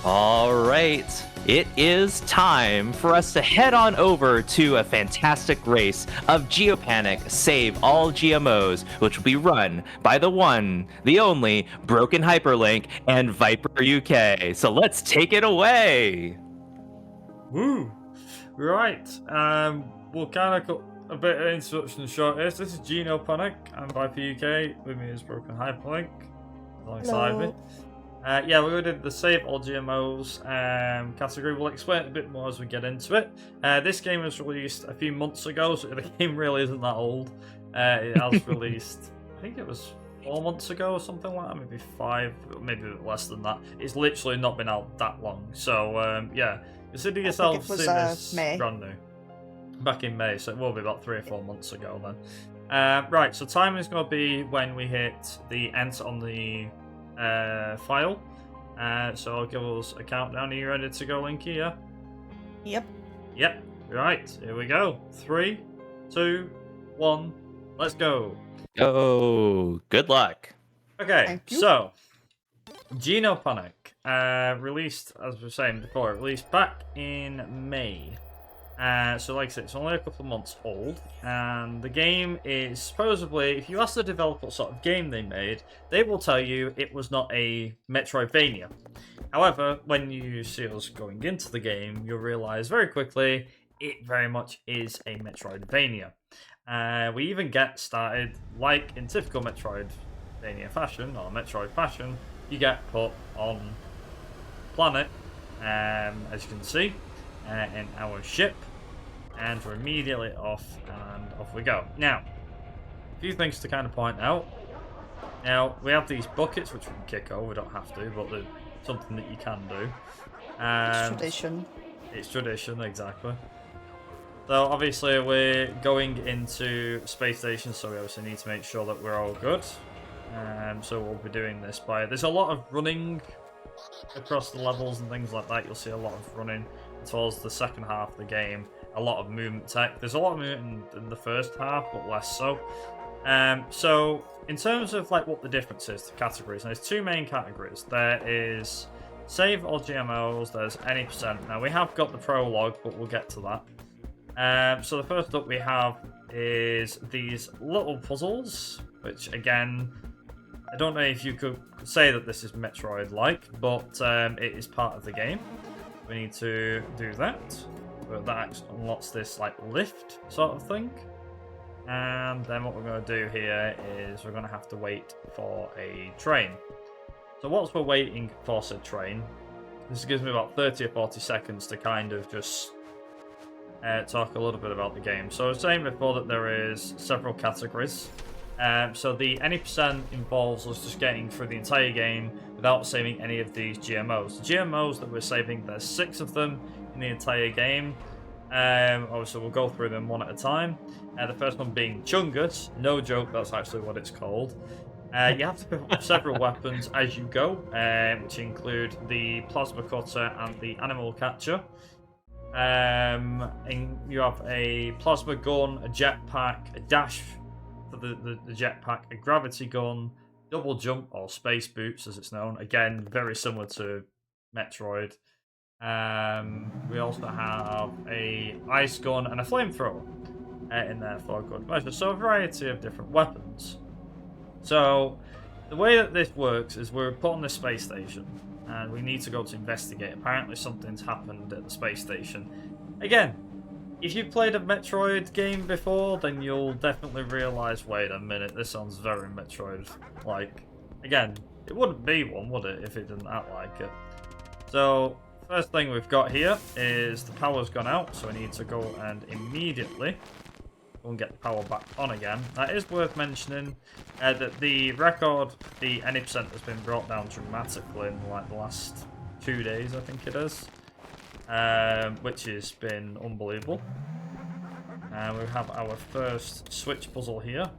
All right, it is time for us to head on over to a fantastic race of Genopanic Save All GMOs, which will be run by the one, the only Broken Hyperlink and ViperUK. So let's take it away. Woo! Right, we'll kind of cut a bit of introduction short. This is Genopanic and ViperUK. With me is Broken Hyperlink alongside me. Yeah, we did the Save All GMOs category. We'll explain it a bit more as we get into it. This game was released a few months ago, so the game really isn't that old. It has released, I think it was 4 months ago or something like that, maybe 5, maybe a bit less than that. It's literally not been out that long. So, yeah, consider yourself seeing this brand new. Back in May, so it will be about 3 or 4 months ago then. Right, so time is going to be when we hit the enter on the file. So I'll give us a countdown. Are you ready to go, Linky? Yeah? Yep. Right, here we go. 3, 2, 1, let's go. Oh, good luck. Okay, so Genopanic released, as we were saying before, released back in May. So like I said, it's only a couple of months old, and the game is supposedly, if you ask the developer what sort of game they made, they will tell you it was not a Metroidvania. However, when you see us going into the game, you'll realise very quickly it very much is a Metroidvania. We even get started, like in typical Metroidvania fashion, or Metroid fashion, you get put on planet, as you can see, in our ship, and we're immediately off, and off we go. Now, a few things to kind of point out. Now, we have these buckets which we can kick over, we don't have to, but they're something that you can do. It's tradition. It's tradition, exactly. So obviously we're going into space station, so we obviously need to make sure that we're all good. So we'll be doing this by... There's a lot of running across the levels and things like that. You'll see a lot of running towards the second half of the game. A lot of movement tech. There's a lot of movement in the first half, but less so. So in terms of like what the difference is to categories, there's 2 main categories. There is Save All GMOs, there's any percent. Now we have got the prologue, but we'll get to that. So the first up we have is these little puzzles, which again, I don't know if you could say that this is Metroid-like, but it is part of the game. We need to do that, but that unlocks this like lift sort of thing. And then what we're going to do here is we're going to have to wait for a train. So whilst we're waiting for said train, this gives me about 30 or 40 seconds to kind of just talk a little bit about the game. So I was saying before that there is several categories. So the any percent involves us just getting through the entire game without saving any of these GMOs. The GMOs that we're saving, there's 6 of them in the entire game. Obviously we'll go through them one at a time. The first one being Chungus. No joke, that's actually what it's called. You have to pick up several weapons as you go, which include the plasma cutter and the animal catcher. And you have a plasma gun, a jetpack, a dash for the jetpack, a gravity gun, double jump or space boots as it's known. Again, very similar to Metroid. We also have a ice gun and a flamethrower in there for good measure. So a variety of different weapons. So the way that this works is we're put on this space station and we need to go to investigate. Apparently something's happened at the space station. Again, if you've played a Metroid game before, then you'll definitely realise, wait a minute, this sounds very Metroid-like. Again, it wouldn't be one, would it, if it didn't act like it? So, first thing we've got here is the power's gone out, so we need to go and immediately go and get the power back on again. That is worth mentioning that the record, the any percent, has been brought down dramatically in like the last 2 days, I think it is. Which has been unbelievable. We have our first switch puzzle here.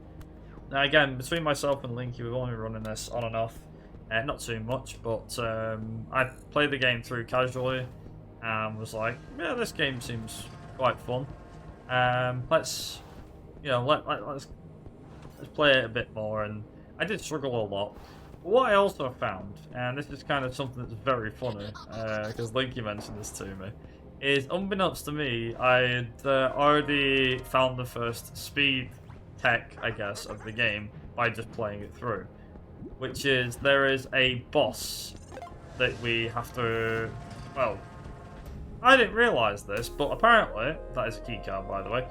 Now again, between myself and Linky, we've only been running this on and off. Not too much, but I played the game through casually and was like, yeah, this game seems quite fun. Let's play it a bit more. And I did struggle a lot. What I also found, and this is kind of something that's very funny, because Linky mentioned this to me, is unbeknownst to me, I'd already found the first speed tech, I guess, of the game by just playing it through. Which is, there is a boss that we have to, well, I didn't realise this, but apparently, that is a keycard by the way,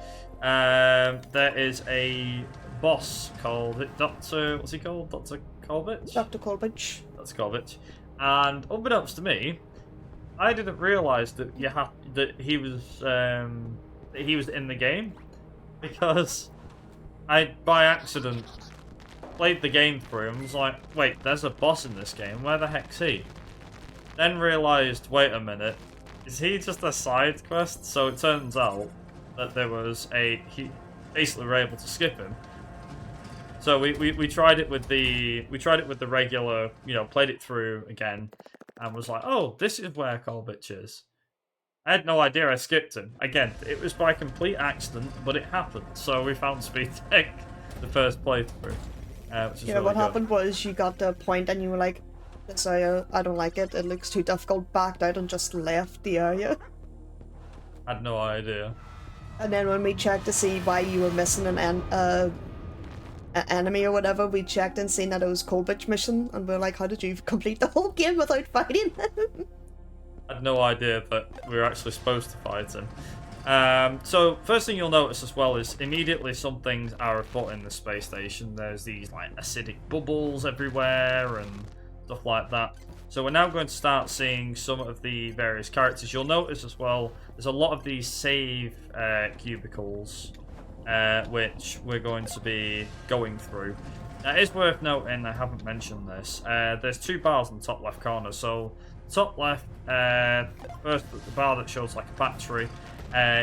there is a boss called Dr. What's he called? Dr. Kolbich? Dr. Kolbich. That's Kolbich. And unbeknownst to me, I didn't realise that he was in the game, because I by accident played the game through and was like, wait, there's a boss in this game, where the heck's he? Then realised, wait a minute, is he just a side quest? So it turns out that there was he basically were able to skip him. So we tried it with the regular, played it through again, and was like, oh, this is where Kolbich is. I had no idea I skipped him. Again, it was by complete accident, but it happened. So we found Speed Tech the first playthrough. Which is Yeah, really what good. happened was you got to a point and you were like, this area, I don't like it, it looks too difficult, backed out and just left the area. I had no idea. And then when we checked to see why you were missing an enemy or whatever, we checked and seen that it was Kolbich mission, and we were like, how did you complete the whole game without fighting him? I had no idea that we were actually supposed to fight him. So first thing you'll notice as well is immediately some things are afoot in the space station. There's these like acidic bubbles everywhere and stuff like that. So we're now going to start seeing some of the various characters. You'll notice as well there's a lot of these save cubicles which we're going to be going through. Now it is worth noting, I haven't mentioned this, there's two bars in the top left corner. So top left, first the bar that shows like a battery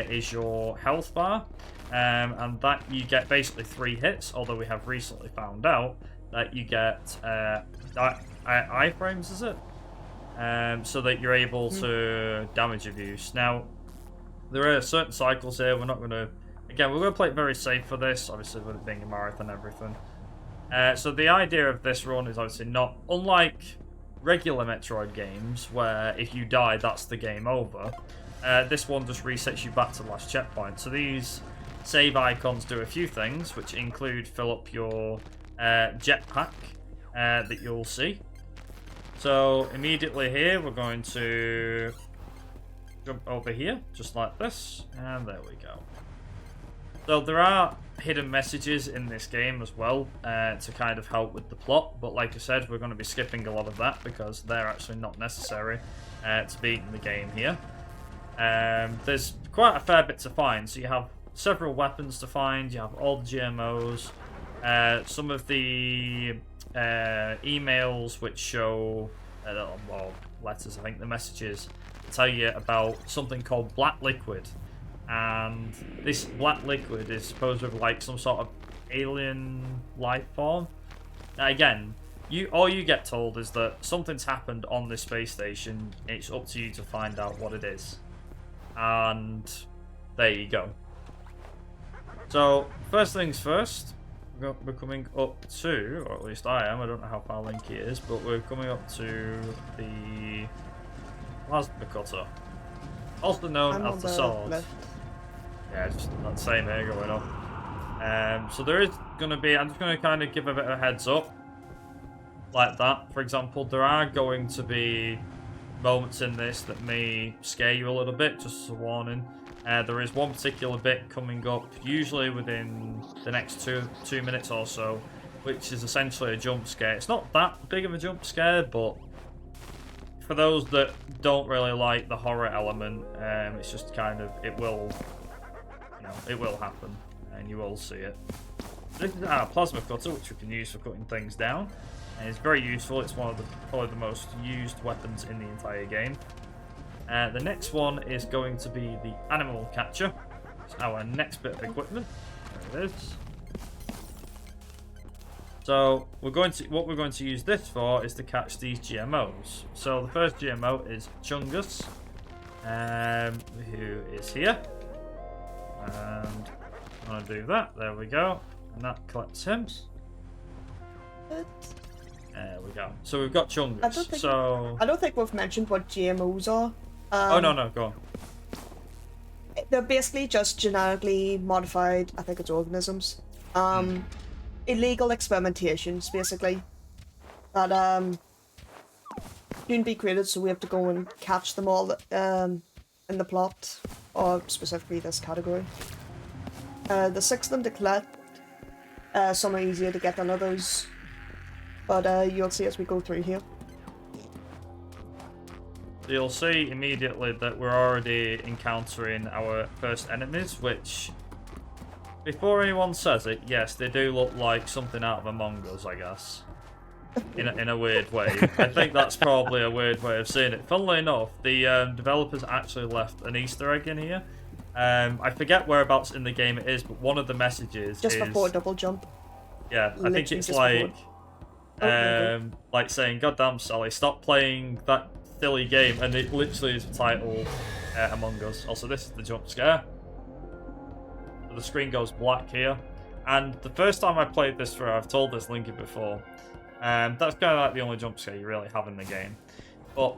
is your health bar, and that you get basically 3 hits, although we have recently found out that you get iframes, is it? So that you're able to damage abuse. Now, there are certain cycles here, we're not going to, again, we're going to play it very safe for this, obviously with it being a marathon and everything. So the idea of this run is obviously not, unlike regular Metroid games, where if you die, that's the game over. This one just resets you back to the last checkpoint. So these save icons do a few things, which include fill up your jetpack that you'll see. So immediately here, we're going to jump over here, just like this, and there we go. So there are hidden messages in this game as well to kind of help with the plot, but like I said, we're going to be skipping a lot of that because they're actually not necessary to beat in the game here. There's quite a fair bit to find, so you have several weapons to find, you have all the GMOs, some of the emails which show, well, letters, I think the messages tell you about something called black liquid. And this black liquid is supposed to be like some sort of alien life form. Now again, all you get told is that something's happened on this space station. It's up to you to find out what it is. And there you go. So first things first, we're coming up to, or at least I am, I don't know how far Linky is, but we're coming up to the plasma cutter, also known as the sword. Left. Yeah, just that same here going on. So there is going to be, I'm just going to kind of give a bit of a heads up, like that. For example, there are going to be moments in this that may scare you a little bit, just as a warning. There is one particular bit coming up, usually within the next two minutes or so, which is essentially a jump scare. It's not that big of a jump scare, but for those that don't really like the horror element, it's just kind of, it will happen, and you will see it. This is our plasma cutter, which we can use for cutting things down, and it's very useful. It's one of probably the most used weapons in the entire game. The next one is going to be the animal catcher. It's our next bit of equipment. There it is. So what we're going to use this for is to catch these GMOs. So the first GMO is Chungus, who is here. And I'm going to do that. There we go. And that collects him. There we go. So we've got Chungus. I don't think we've mentioned what GMOs are. Oh, no, go on. They're basically just genetically modified, I think it's organisms. Illegal experimentations, basically. That shouldn't be created, so we have to go and catch them all in the plot, or specifically this category. There's 6 of them to collect. Some are easier to get than others, but you'll see as we go through here. You'll see immediately that we're already encountering our first enemies, which, before anyone says it, yes, they do look like something out of Among Us, I guess. In a weird way. I think that's probably a weird way of saying it. Funnily enough, the developers actually left an Easter egg in here. I forget whereabouts in the game it is, but one of the messages just is... before double jump. Yeah, I think it's like... like saying, "Goddamn, Sally, stop playing that silly game," and it literally is titled Among Us. Also, this is the jump scare. So the screen goes black here. And the first time I played this through, I've told this Linky before, that's kind of like the only jump scare you really have in the game. But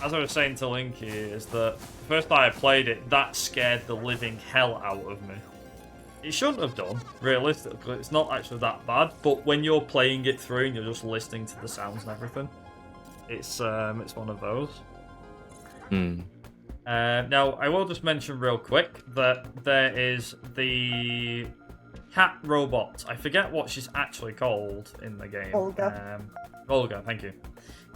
as I was saying to Linky, is that the first time I played it, that scared the living hell out of me. It shouldn't have done, realistically. It's not actually that bad, but when you're playing it through and you're just listening to the sounds and everything, it's one of those. Now, I will just mention real quick that there is the cat robot. I forget what she's actually called in the game. Olga. Olga, thank you.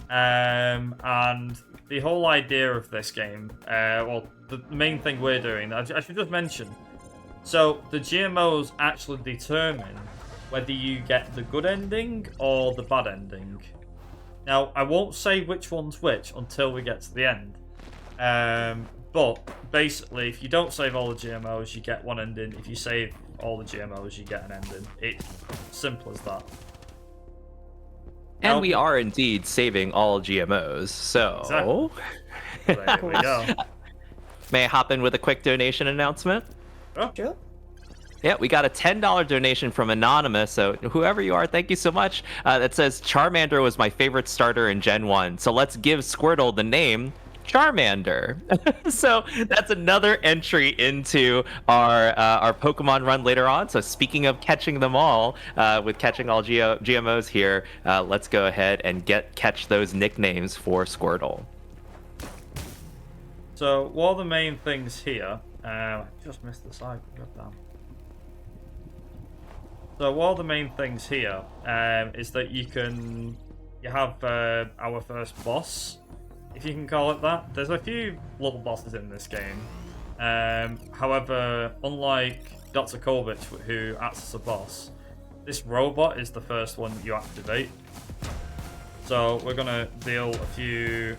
And the whole idea of this game, well, the main thing we're doing, I should just mention. So, the GMOs actually determine whether you get the good ending or the bad ending. Now, I won't say which one's which until we get to the end. But, basically, if you don't save all the GMOs, you get one ending. If you save all the GMOs, you get an ending. It's simple as that. And we are indeed saving all GMOs, so... Exactly. There we go. May I hop in with a quick donation announcement? Oh. Sure. Yeah, we got a $10 donation from Anonymous, so whoever you are, thank you so much. That says, Charmander was my favorite starter in Gen 1, so let's give Squirtle the name Charmander. So that's another entry into our Pokemon run later on. So speaking of catching them all, with catching all GMOs here, let's go ahead and catch those nicknames for Squirtle. So one of the main things here, I just missed the side. Goddamn. So one of the main things here is that you have our first boss, if you can call it that. There's a few little bosses in this game. However, unlike Dr. Kovich, who acts as a boss, this robot is the first one you activate. So we're gonna deal a few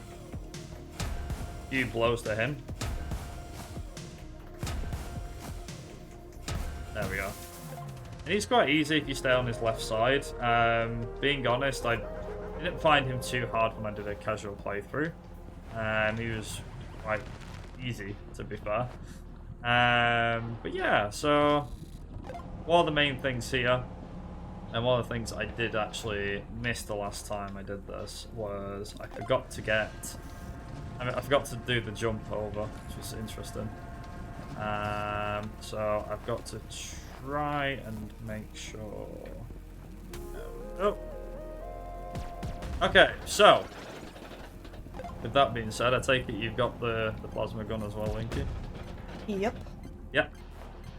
blows to him. There we go. And he's quite easy if you stay on his left side. Being honest, I didn't find him too hard when I did a casual playthrough. He was quite easy, to be fair. But yeah, so one of the main things here, and one of the things I did actually miss the last time I did this, was I forgot to do the jump over, which was interesting. So I've got to try and make sure. Oh. Okay, so with that being said, I take it you've got the plasma gun as well, Linky? Yep. Yep.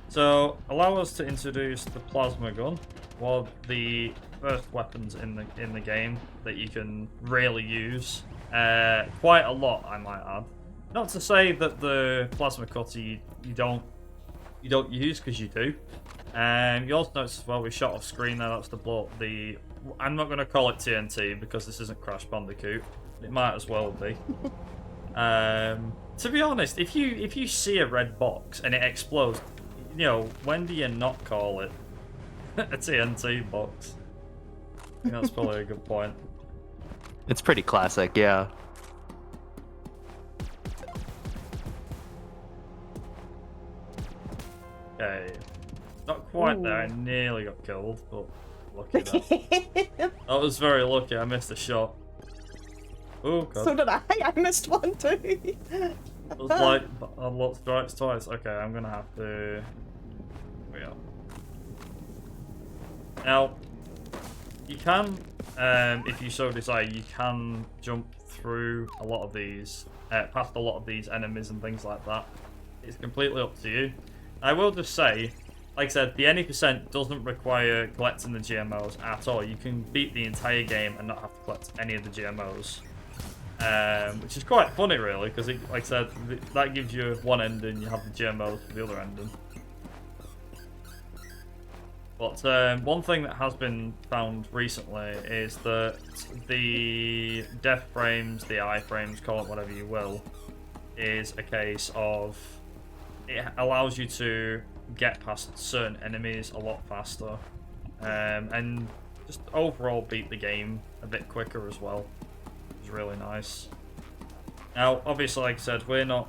So allow us to introduce the plasma gun, one of the first weapons in the game that you can really use. Quite a lot, I might add. Not to say that the plasma cutter you don't use, because you do. You also notice as well we shot off screen there. That's to blow up the. I'm not going to call it TNT because this isn't Crash Bandicoot. It might as well be. To be honest, if you see a red box and it explodes, when do you not call it a TNT box? I think that's probably a good point. It's pretty classic, yeah. Okay. Not quite there, I nearly got killed, but Lucky that. That was very lucky. I missed a shot. Oh god. So did I. I missed one too. It was like unlock strikes twice. Okay, I'm gonna have to. Here we go. Now, you can, if you so desire, you can jump through a lot of these, past a lot of these enemies and things like that. It's completely up to you. I will just say, like I said, the any percent doesn't require collecting the GMOs at all. You can beat the entire game and not have to collect any of the GMOs. Which is quite funny, really, because, like I said, that gives you one ending, you have the GMOs for the other ending. But one thing that has been found recently is that the death frames, the iframes, call it whatever you will, is a case of it allows you to get past certain enemies a lot faster, and just overall beat the game a bit quicker as well. It's really nice. Now, obviously, like I said, we're gonna,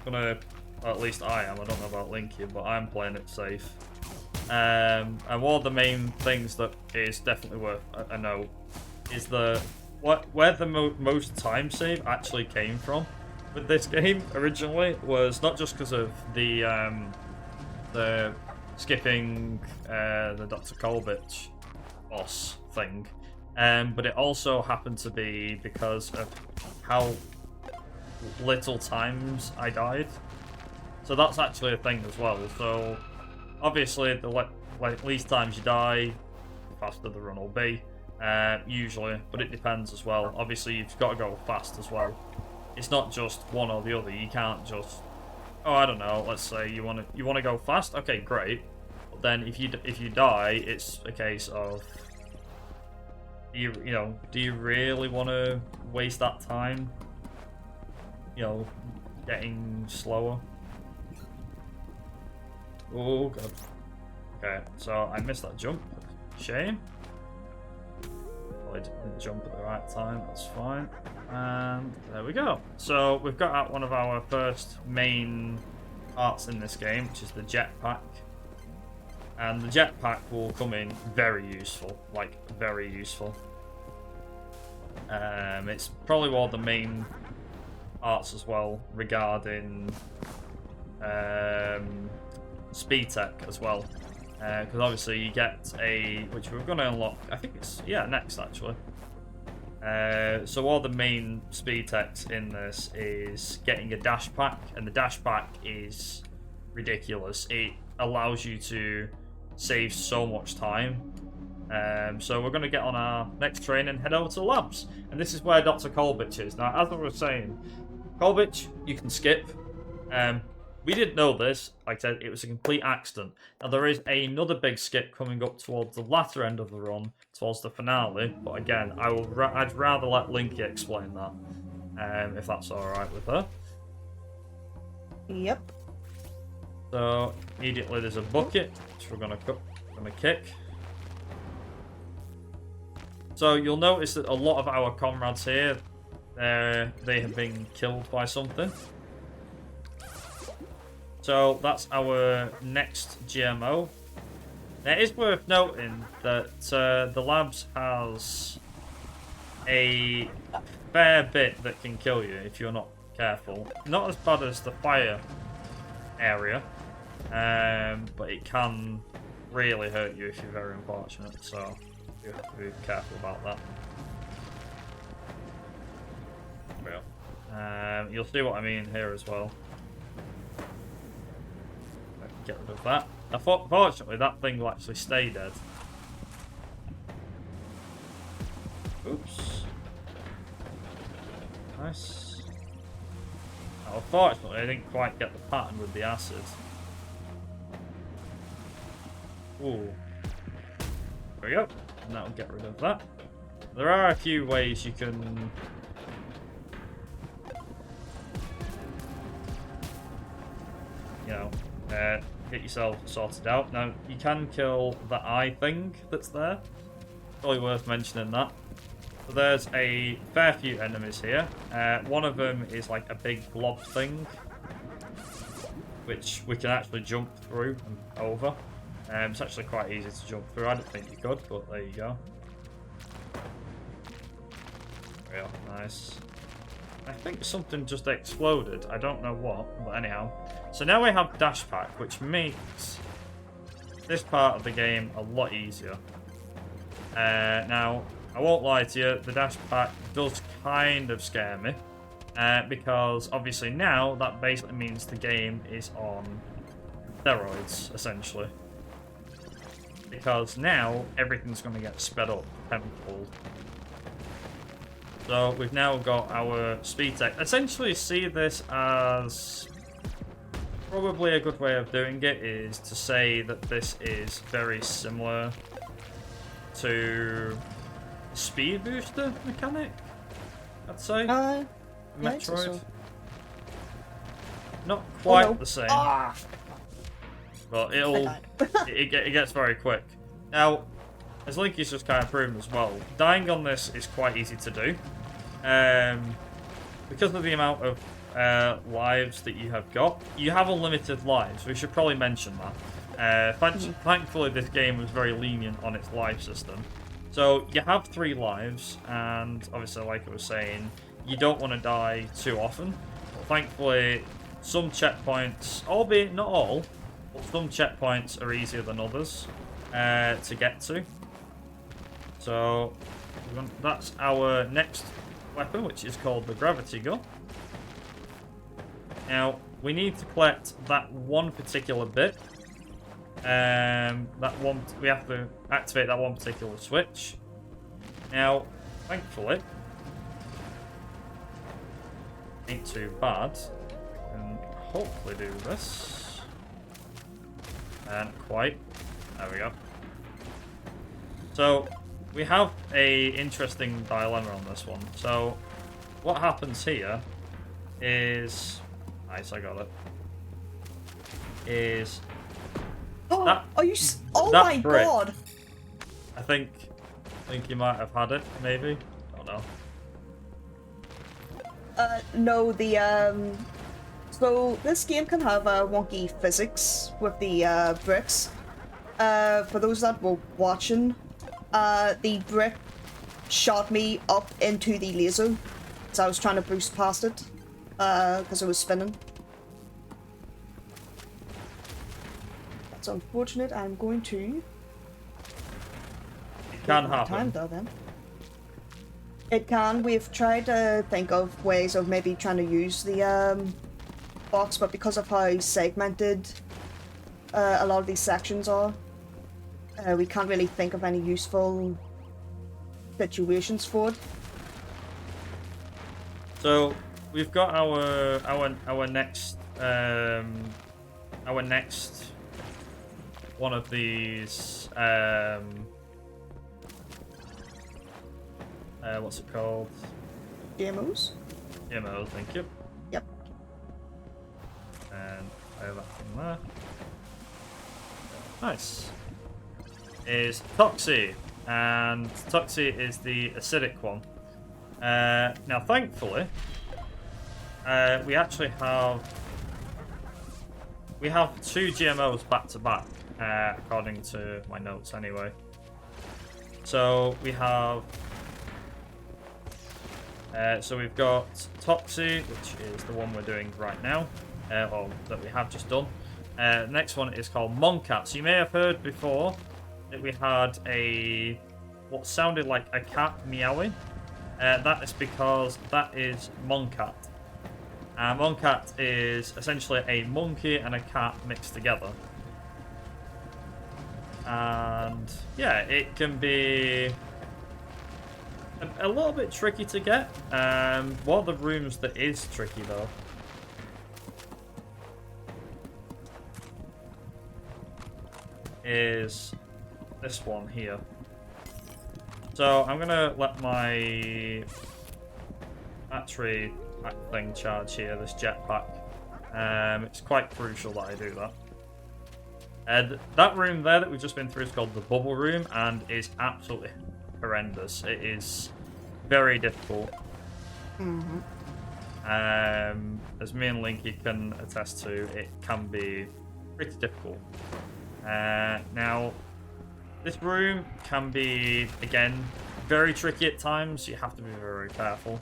well, at least I am. I don't know about Link here, but I'm playing it safe. And one of the main things that is definitely worth a note is where the most time save actually came from with this game originally was not just because of the skipping the Dr. Kolbich boss thing, but it also happened to be because of how little times I died. So that's actually a thing as well. So obviously, the least times you die, the faster the run will be, usually, but it depends as well. Obviously, you've got to go fast as well. It's not just one or the other. You can't just, oh, I don't know. Let's say you want to go fast. Okay, great. But then if you die, it's a case of do you really want to waste that time? Getting slower. Oh god. Okay, so I missed that jump. Shame. Well, I didn't jump at the right time, that's fine. And there we go. So we've got out one of our first main parts in this game, which is the jetpack. And the jetpack will come in very useful, like very useful. It's probably one of the main parts as well regarding speed tech as well, because obviously you get which we're going to unlock, I think it's next actually. So all the main speed techs in this is getting a dash pack, and the dash pack is ridiculous. It allows you to save so much time. So we're going to get on our next train and head over to the labs, and this is where Dr. Kolbich is. Now, as I was saying, Kolbich you can skip. We didn't know this. Like I said, it was a complete accident. Now, there is another big skip coming up towards the latter end of the run, towards the finale. But again, I'd rather let Linky explain that, if that's all right with her. Yep. So immediately there's a bucket, which we're gonna kick. So you'll notice that a lot of our comrades here, they have been killed by something. So that's our next GMO. Now, it is worth noting that the labs has a fair bit that can kill you if you're not careful. Not as bad as the fire area, but it can really hurt you if you're very unfortunate. So you have to be careful about that. You'll see what I mean here as well. Get rid of that. Unfortunately, that thing will actually stay dead. Oops. Nice. Now, unfortunately, I didn't quite get the pattern with the acid. Ooh. There we go. And that'll get rid of that. There are a few ways you can... get yourself sorted out. Now, you can kill the eye thing that's there. Probably worth mentioning that. So there's a fair few enemies here. One of them is like a big blob thing, which we can actually jump through and over. It's actually quite easy to jump through. I didn't think you could, but there you go. Real nice. I think something just exploded. I don't know what, but anyhow. So now we have Dash Pack, which makes this part of the game a lot easier. Now, I won't lie to you, the Dash Pack does kind of scare me. Because obviously now that basically means the game is on steroids, essentially. Because now everything's going to get sped up tenfold. So we've now got our speed tech. Essentially see this as probably a good way of doing it is to say that this is very similar to speed booster mechanic, I'd say. Metroid. So. Not quite no. the same. Ah! But it gets very quick. Now, as Linky's just kind of proven as well, dying on this is quite easy to do. Because of the amount of lives that you have got, you have unlimited lives. We should probably mention that. Thankfully, this game was very lenient on its life system. So you have 3 lives, and obviously, like I was saying, you don't want to die too often. But thankfully, some checkpoints, albeit not all, but some checkpoints are easier than others to get to. So that's our next weapon, which is called the gravity gun. Now we need to collect that one particular bit. We have to activate that one particular switch. Now, thankfully, ain't too bad. And hopefully do this. And quite. There we go. So we have a interesting dilemma on this one. So what happens here is nice, I got it. Is that, are you? Oh that my brick, god! I think you might have had it, maybe. I don't know. No, the so this game can have wonky physics with the bricks. For those that were watching, the brick shot me up into the laser, so I was trying to boost past it, because it was spinning. That's unfortunate. I'm going to. It can happen. Time though, then. It can. We've tried to think of ways of maybe trying to use the box, but because of how segmented a lot of these sections are, we can't really think of any useful situations for it. So we've got our next one of these what's it called? GMOs? GMO, thank you. Yep. And I have that from there. Nice. Is Toxie, and Toxie is the acidic one. Now, thankfully, we actually have 2 GMOs back to back, according to my notes, anyway. So we have. So we've got Toxie, which is the one we're doing right now, or that we have just done. The next one is called Moncat. So you may have heard before that we had what sounded like a cat meowing. That is because that is Moncat. Moncat is essentially a monkey and a cat mixed together. And yeah, it can be a little bit tricky to get. One of the rooms that is tricky though is this one here. So I'm gonna let my battery pack thing charge here, this jetpack. It's quite crucial that I do that. That room there that we've just been through is called the bubble room and is absolutely horrendous. It is very difficult. Mm-hmm. As me and Linky can attest to, it can be pretty difficult. Now, this room can be, again, very tricky at times. You have to be very careful.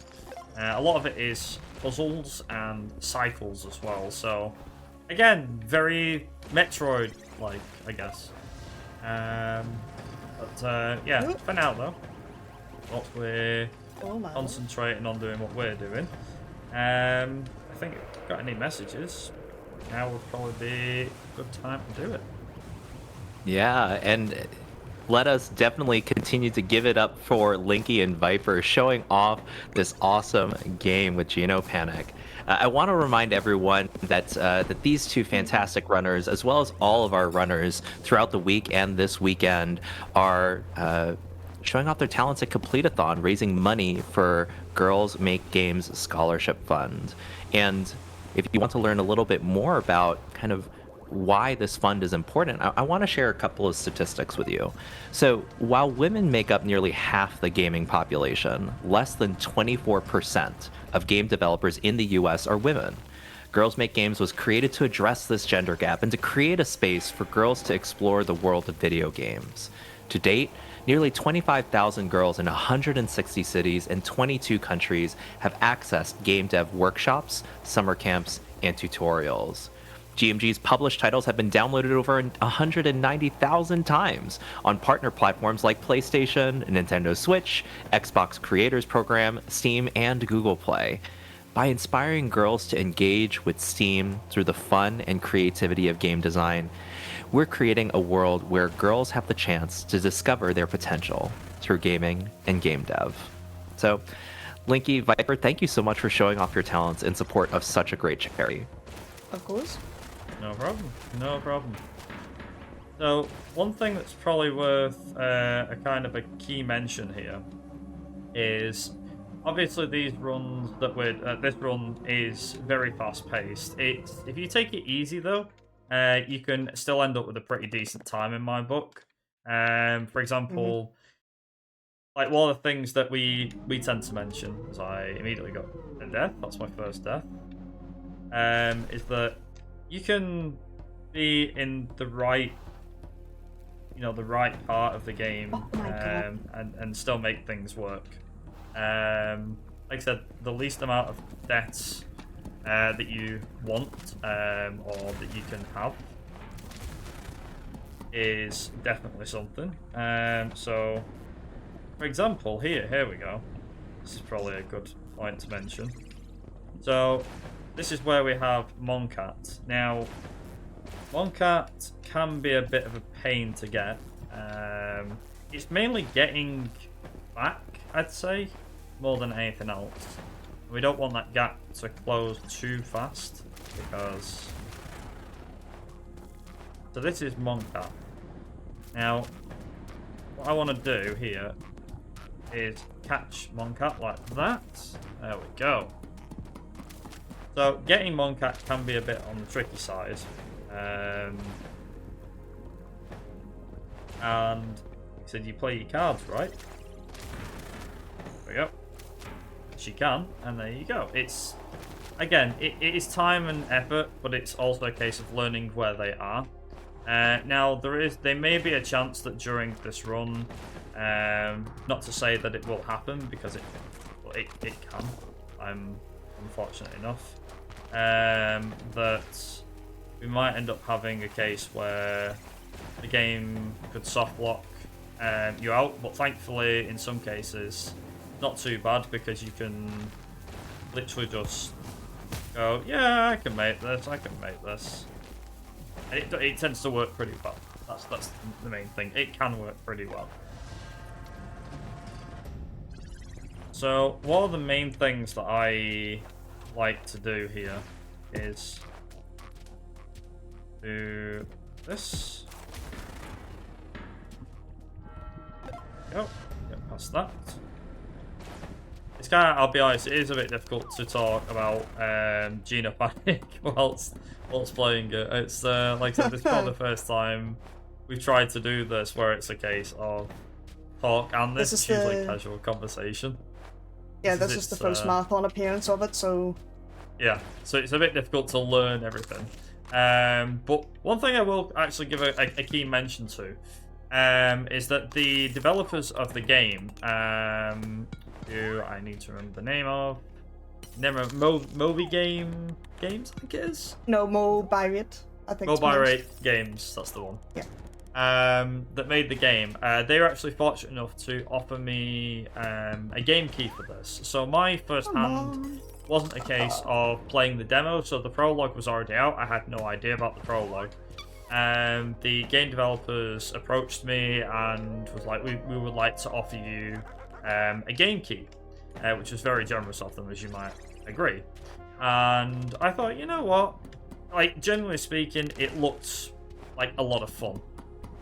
A lot of it is puzzles and cycles as well. So, again, very Metroid-like, I guess. Yeah, for now, though, what we're concentrating on doing what we're doing. I think if we've got any messages, now would probably be a good time to do it. Yeah, and let us definitely continue to give it up for Linky and Viper showing off this awesome game with Genopanic. I want to remind everyone that that these two fantastic runners, as well as all of our runners throughout the week and this weekend, are showing off their talents at Complete-a-thon, raising money for Girls Make Games Scholarship Fund. And if you want to learn a little bit more about kind of why this fund is important, I want to share a couple of statistics with you. So while women make up nearly half the gaming population, less than 24% of game developers in the US are women. Girls Make Games was created to address this gender gap and to create a space for girls to explore the world of video games. To date, nearly 25,000 girls in 160 cities and 22 countries have accessed game dev workshops, summer camps, and tutorials. GMG's published titles have been downloaded over 190,000 times on partner platforms like PlayStation, Nintendo Switch, Xbox Creators Program, Steam, and Google Play. By inspiring girls to engage with Steam through the fun and creativity of game design, we're creating a world where girls have the chance to discover their potential through gaming and game dev. So, Linky, Viper, thank you so much for showing off your talents in support of such a great charity. Of course. No problem. No problem. So, one thing that's probably worth a kind of a key mention here is obviously these runs that we're this run is very fast paced. It's if you take it easy though, you can still end up with a pretty decent time in my book. For example, like one of the things that we tend to mention, as I immediately got a death. That's my first death. Is that you can be in the right, the right part of the game, and still make things work. Like I said, the least amount of deaths that you want or that you can have is definitely something. So, for example, here we go. This is probably a good point to mention. So, this is where we have Moncat. Now, Moncat can be a bit of a pain to get. It's mainly getting back, I'd say, more than anything else. We don't want that gap to close too fast, because... So this is Moncat. Now, what I want to do here is catch Moncat like that. There we go. So, getting Moncat can be a bit on the tricky side. And you said you play your cards, right? There we go. She can, and there you go. It's, again, it is time and effort, but it's also a case of learning where they are. Now, there may be a chance that during this run, not to say that it will happen, because it can. I'm unfortunate enough, that we might end up having a case where the game could soft lock you out, but thankfully in some cases not too bad, because you can literally just go, yeah, I can make this, and it tends to work pretty well. That's the main thing. It can work pretty well. So one of the main things that I like to do here is do this. Go. Get past that. It's kind of, I'll be honest, it is a bit difficult to talk about Genopanic whilst playing it. It's like I said, this is probably the first time we've tried to do this where it's a case of talk and this is usually casual conversation. Yeah, this is the first marathon appearance of it, so... Yeah, so it's a bit difficult to learn everything. But one thing I will actually give a key mention to is that the developers of the game, who I need to remember the name of, Moby Games, I think it is? No, Mobirate. I think it's Mobirate Games, that's the one. Yeah. That made the game. They were actually fortunate enough to offer me a game key for this. So my first hand wasn't a case of playing the demo, so the prologue was already out. I had no idea about the prologue. The game developers approached me and was like, we would like to offer you a game key, which was very generous of them, as you might agree. And I thought, you know what? Like, generally speaking, it looked like a lot of fun.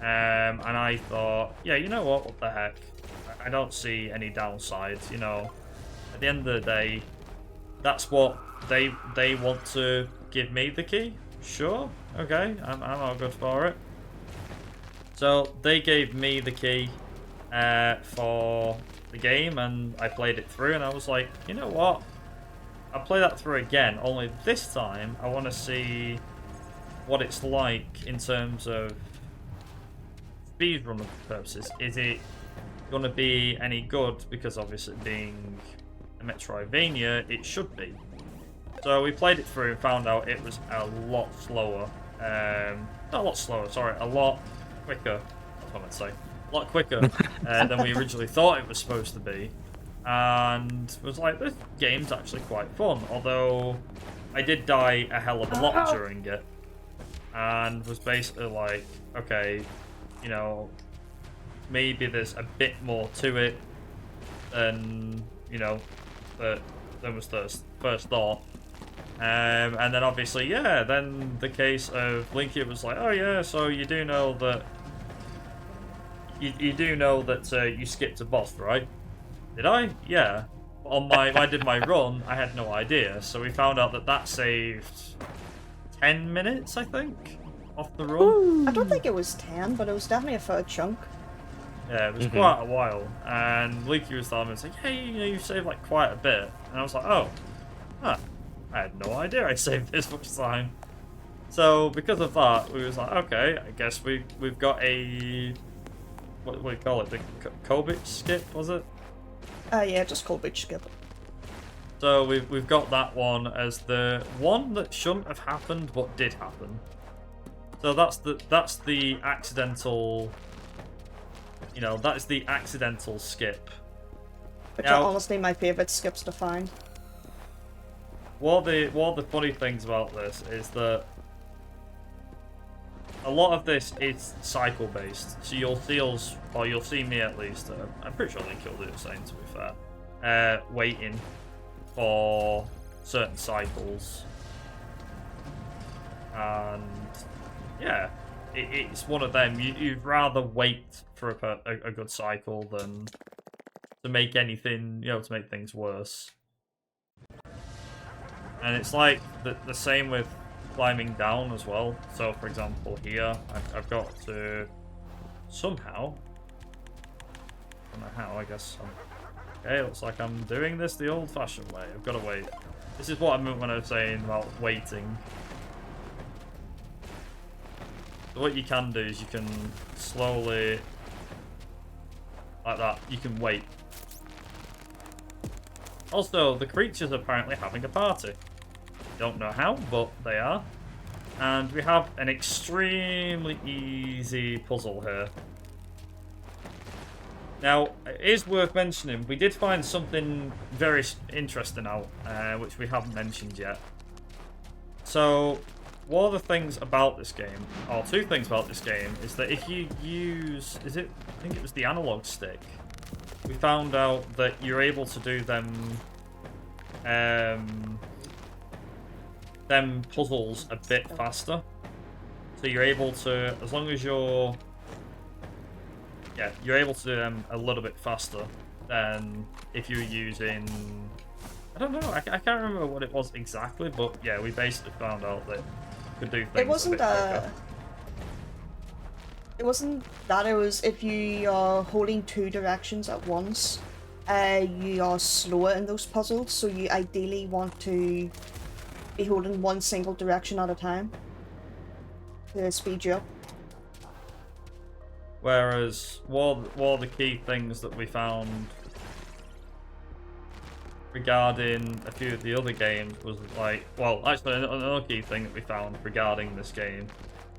And I thought, yeah, you know what the heck? I don't see any downsides, you know. At the end of the day, that's what they want to give me the key. Sure, okay, I'm all good for it. So they gave me the key for the game, and I played it through, and I was like, you know what? I'll play that through again, only this time I want to see what it's like in terms of speedrun purposes. Is it going to be any good? Because obviously being a Metroidvania, it should be. So we played it through and found out it was a lot slower. Not a lot slower, sorry, a lot quicker. That's what I'd say. A lot quicker than we originally thought it was supposed to be. And was like, this game's actually quite fun. Although I did die a hell of a lot during it. And was basically like, okay, you know, maybe there's a bit more to it than, you know, than was first thought. And then obviously, yeah, then the case of Linky was like, oh yeah, so you do know that you do know that you skipped a boss, right? Did I? Yeah. On when I did my run, I had no idea. So we found out that saved 10 minutes, I think, off the run. I don't think it was 10, but it was definitely a third chunk. Yeah, it was quite a while. And Leaky was telling me, it's like, hey, you know, you saved like quite a bit. And I was like, oh, huh. I had no idea I saved this much time. So because of that, we was like, okay, I guess we've got a, what do we call it? The Kobich skip, was it? Yeah, just Kobich skip. So we've got that one as the one that shouldn't have happened but did happen. So that's the accidental, you know, that is the accidental skip. Which Now, are honestly my favourite skips to find. One of the funny things about this is that a lot of this is cycle based. So you'll see us, or you'll see me at least. I'm pretty sure Link will do the same, to be fair. Waiting for certain cycles, and yeah, it's one of them. You'd rather wait for a good cycle than to make anything, you know, to make things worse. And it's like the same with climbing down as well. So, for example, here I've got to somehow, I don't know how, I guess. Okay, looks like I'm doing this the old-fashioned way. I've got to wait. This is what I meant when I was saying about waiting. So what you can do is you can slowly, like that, you can wait. Also, the creatures are apparently having a party. Don't know how, but they are. And we have an extremely easy puzzle here. Now, it is worth mentioning, we did find something very interesting out, which we haven't mentioned yet. So, one of the things about this game, or two things about this game, is that if you use, I think it was the analog stick, we found out that you're able to do them puzzles a bit faster. So you're able to, as long as you're able to do them a little bit faster than if you're using, I don't know, I can't remember what it was exactly, but yeah, we basically found out that you could do things It wasn't a bit quicker. It wasn't that, it was if you are holding two directions at once, you are slower in those puzzles, so you ideally want to be holding one single direction at a time. to speed you up. Whereas one of the key things that we found regarding a few of the other games was like, well, actually another key thing that we found regarding this game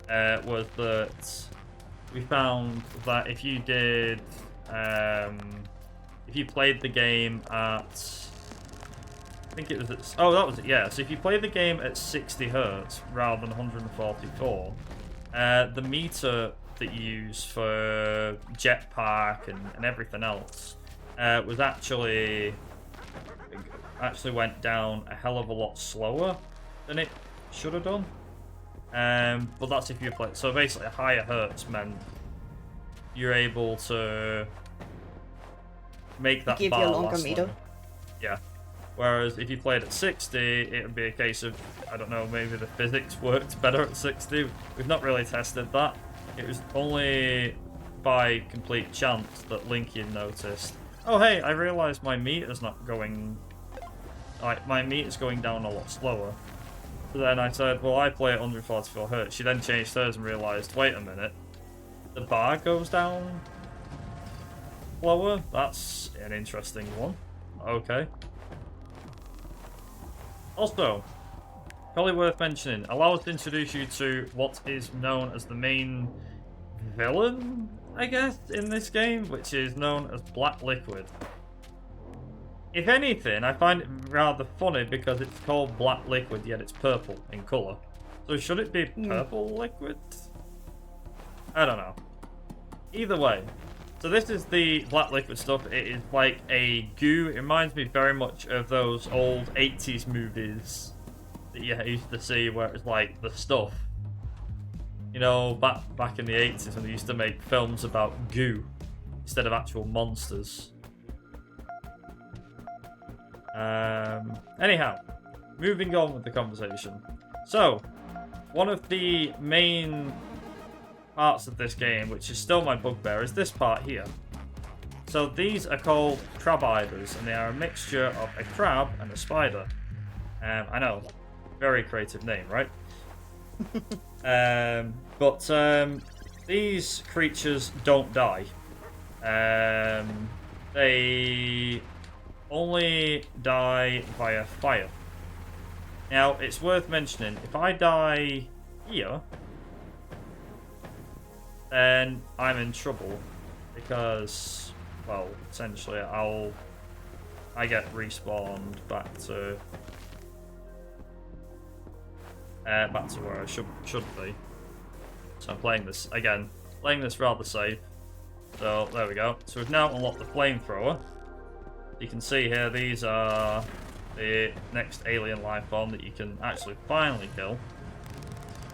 was that we found that if you did, if you played the game at, I think it was at, oh, that was it, yeah. So if you play the game at 60 Hz rather than 144, the meter that you use for jetpack and everything else was actually went down a hell of a lot slower than it should have done. But that's if you play. So basically, a higher hertz meant you're able to make that Give you bar a longer last meter. longer. Yeah. Whereas if you played at 60, it would be a case of, I don't know, maybe the physics worked better at 60. We've not really tested that. It was only by complete chance that Lincoln noticed, oh hey, I realised my meter's not going, like, my meter's going down a lot slower. So then I said, well, I play at 144 Hz. She then changed hers and realised, wait a minute, the bar goes down slower? That's an interesting one. Okay. Also, probably worth mentioning, allow us to introduce you to what is known as the main villain, I guess, in this game, which is known as Black Liquid. If anything, I find it rather funny because it's called Black Liquid, yet it's purple in colour. So should it be purple liquid? I don't know. Either way. So this is the Black Liquid stuff. It is like a goo. It reminds me very much of those old 80s movies that you used to see where it's like the stuff. You know, back in the 80s when they used to make films about goo instead of actual monsters. Anyhow, moving on with the conversation. So, one of the main parts of this game, which is still my bugbear, is this part here. So these are called crabiders, and they are a mixture of a crab and a spider. I know, very creative name, right? But these creatures don't die. They only die via fire. Now, it's worth mentioning, if I die here, then I'm in trouble because, well, essentially I get respawned back to where I should be. So I'm playing this again, playing this rather safe. So there we go. So we've now unlocked the flamethrower. You can see here these are the next alien life form that you can actually finally kill.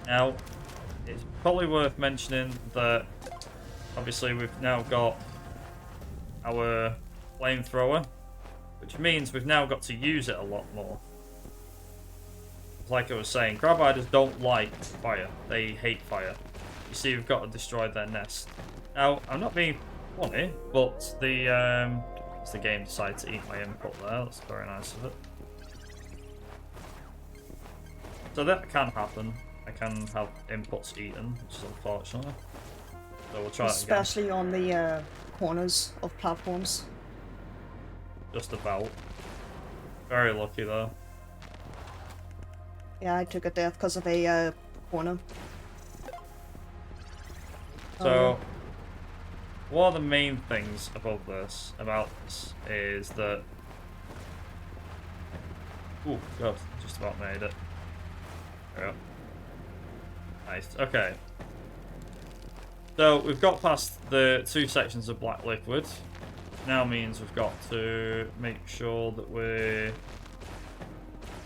Now, it's probably worth mentioning that obviously we've now got our flamethrower, which means we've now got to use it a lot more. Like I was saying, crabiders don't like fire. They hate fire. You see, we've got to destroy their nest. Now, I'm not being funny, but the game decided to eat my input there. That's very nice of it. So that can happen. I can have inputs eaten, which is unfortunate. So we'll try it again. Especially on the corners of platforms. Just about. Very lucky though. Yeah, I took a death because of a corner. So, one of the main things about this is that... Oh god, just about made it. There we go. Nice, okay. So, we've got past the 2 sections of Black Liquid. Now means we've got to make sure that we're...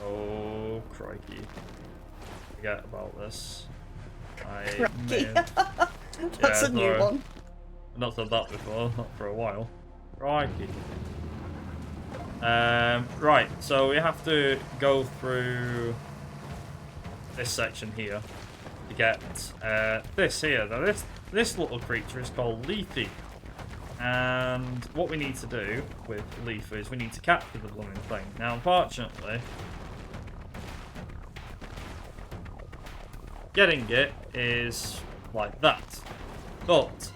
Oh, crikey. Forget about this. That's a new one. I've not said that before, not for a while. Crikey. Right, so we have to go through this section here to get this here. Now this little creature is called Leafy. And what we need to do with Leafy is we need to capture the blooming thing. Now, unfortunately, getting it is like that. But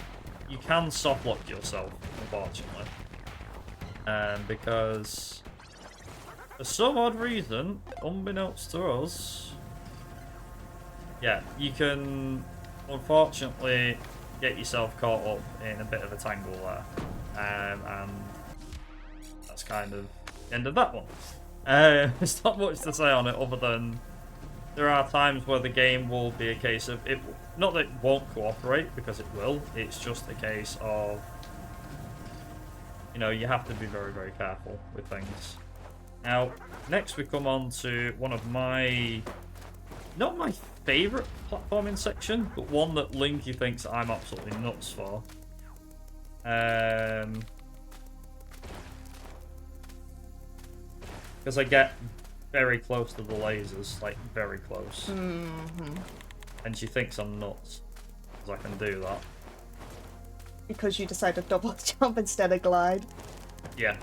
you can soft lock yourself, unfortunately. Because for some odd reason, unbeknownst to us, yeah, you can unfortunately get yourself caught up in a bit of a tangle there. And that's kind of the end of that one. There's not much to say on it other than there are times where the game will be a case of it. Not that it won't cooperate, because it will. It's just a case of, you know, you have to be very, very careful with things. Now, next we come on to one of my, not my favourite platforming section, but one that Linky thinks I'm absolutely nuts for. Because I get very close to the lasers, like very close. And she thinks I'm nuts, because I can do that. Because you decided to double jump instead of glide. Yeah.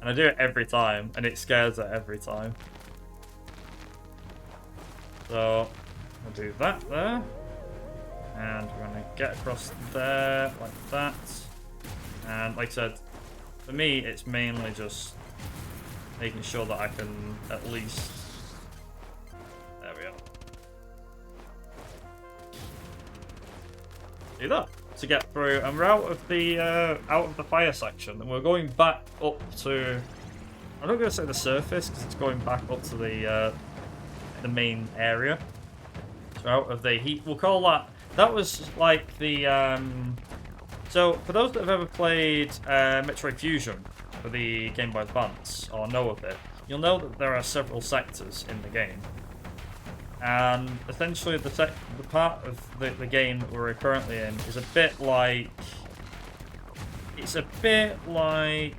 And I do it every time, and it scares her every time. So, I'll do that there. And we're going to get across there, like that. And like I said, for me, it's mainly just making sure that I can at least... There we go. Do that to get through, and we're out of the fire section, and we're going back up to, I'm not going to say the surface because it's going back up to the main area. So out of the heat, we'll call that was like the so for those that have ever played Metroid Fusion for the Game Boy Advance or know of it, you'll know that there are several sectors in the game. And essentially, the part of the game that we're currently in is a bit like... It's a bit like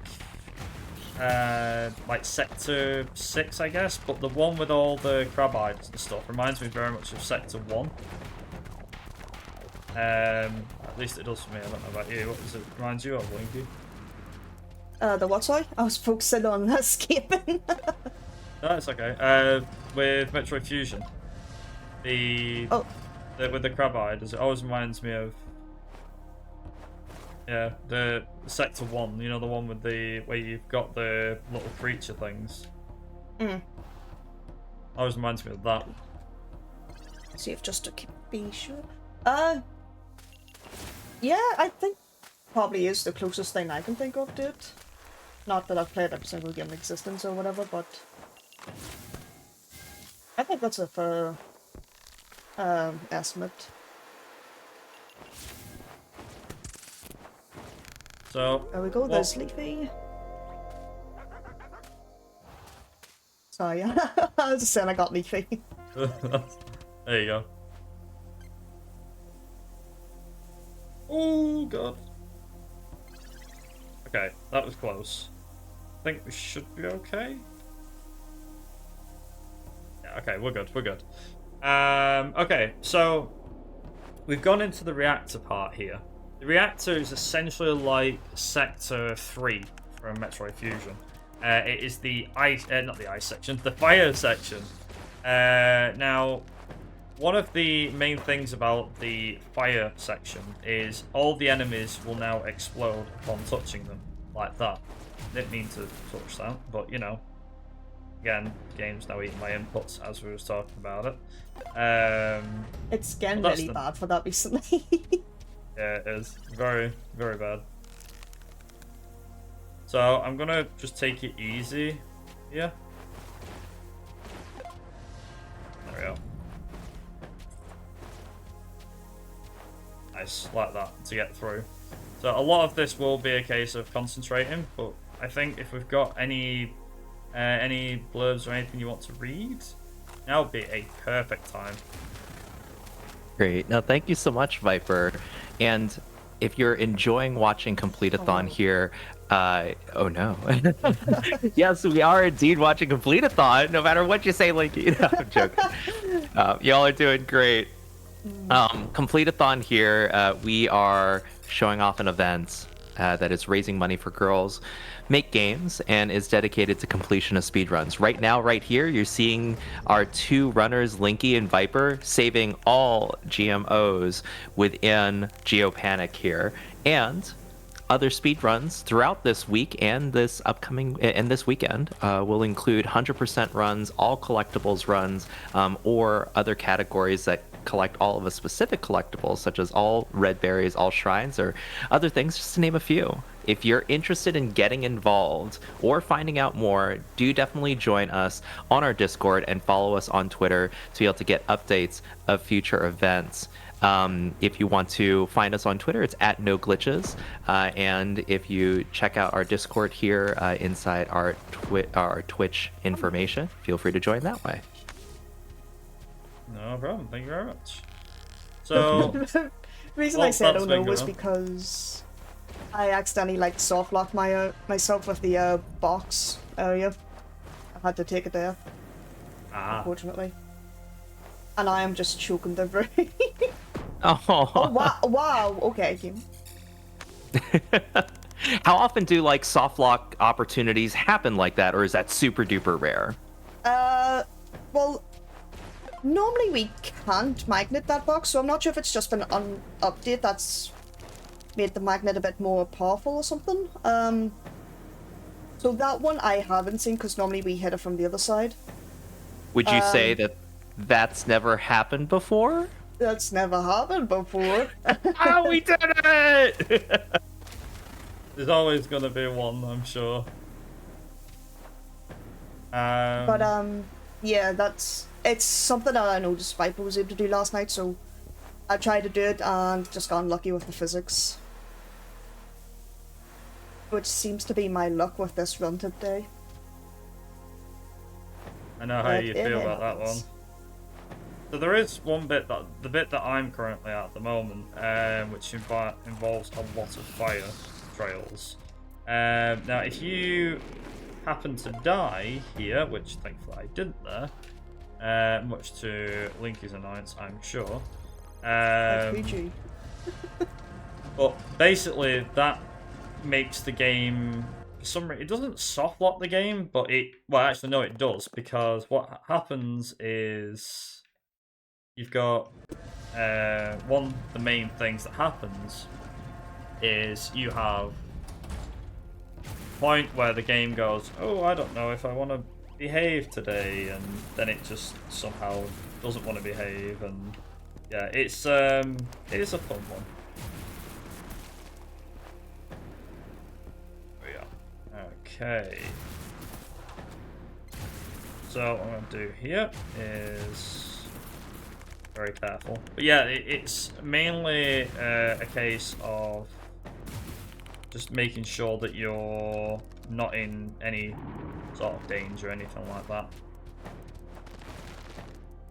Sector 6, I guess, but the one with all the crab eyes and stuff reminds me very much of Sector 1. At least it does for me, I don't know about you. What does it remind you of, Winky? The what, sorry? I was focusing on escaping. No, it's okay. With Metroid Fusion. With the crab eye, it always reminds me of the Sector 1, you know, the one with where you've got the little creature things. Always reminds me of that. See if just to be sure. Yeah, I think probably is the closest thing I can think of to it. Not that I've played every single game in existence or whatever, but I think that's a fair estimate. So There we go, there's Leafy. Sorry, I was just saying I got Leafy. There you go. Oh god. Okay, that was close. I think we should be okay. Yeah, okay, we're good, we're good. Okay, so we've gone into the reactor part here. The reactor is essentially like Sector 3 from Metroid Fusion. It is the ice, not the ice section, the fire section. Now, one of the main things about the fire section is all the enemies will now explode upon touching them, like that. Didn't mean to touch that, but you know. Again, game's now eating my inputs as we was talking about it. It's getting really bad for that recently. Yeah, it is. Very, very bad. So, I'm gonna just take it easy here. There we go. Nice, like that, to get through. So, a lot of this will be a case of concentrating, but I think if we've got any blurbs or anything you want to read, now would be a perfect time. Great. No, thank you so much, Viper. And if you're enjoying watching Complete-a-thon here, oh no. Yes, we are indeed watching Complete-a-thon, no matter what you say, Linky. No, I'm joking. Y'all are doing great. Complete-a-thon here, we are showing off an event that is raising money for girls make games and is dedicated to completion of speedruns. Right now, right here, you're seeing our two runners, Linky and Viper, saving all GMOs within Genopanic here. And other speedruns throughout this week and this upcoming and this weekend will include 100% runs, all collectibles runs, or other categories that collect all of a specific collectibles, such as all red berries, all shrines, or other things, just to name a few. If you're interested in getting involved or finding out more, do definitely join us on our Discord and follow us on Twitter to be able to get updates of future events. If you want to find us on Twitter, it's at NoGlitches. And if you check out our Discord here inside our Twitch information, feel free to join that way. No problem. Thank you very much. So, The reason well, I said that's oh no been was good. because I accidentally like soft locked myself with the box area. I had to take it there, unfortunately. And I am just choking the brain. Oh, Wow, okay, game. How often do like soft lock opportunities happen like that, or is that super duper rare? Well, normally we can't magnet that box, so I'm not sure if it's just been an update that's made the magnet a bit more powerful or something. So that one I haven't seen, because normally we hit it from the other side. Would you say that that's never happened before? That's never happened before. Oh, we did it! There's always gonna be one, I'm sure. But yeah, it's something that I noticed Viper was able to do last night, so I tried to do it and just got unlucky with the physics. Which seems to be my luck with this run today. I know how But you it feel about that one. happens. So there is one bit the bit that I'm currently at the moment, which involves a lot of fire trails. Now, if you happen to die here, which thankfully I didn't there, much to Linky's annoyance, I'm sure. RPG. But basically, that makes the game. It doesn't soft lock the game, but actually no, it does, because what happens is you've got one of the main things that happens is you have a point where the game goes, oh, I don't know if I want to behave today, and then it just somehow doesn't want to behave, and yeah, it is a fun one. Okay. So what I'm going to do here is very careful. But yeah, it's mainly a case of just making sure that you're not in any sort of danger or anything like that.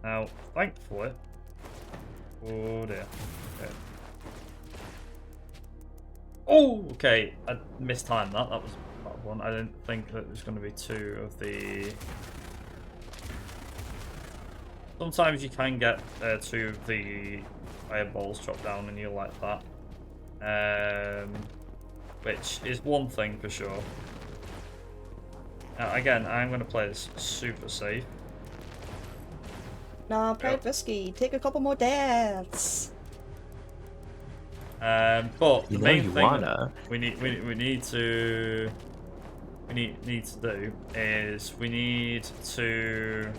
Now, thankfully... Oh dear. Okay. Oh, okay. I mistimed that. That was one. I didn't think that there was going to be two of the... Sometimes you can get two of the fireballs chopped down and you like that. Which is one thing for sure. Now, again, I'm going to play this super safe. Nah, play it risky. Take a couple more deaths. But the main thing wanna. we need to do is we need to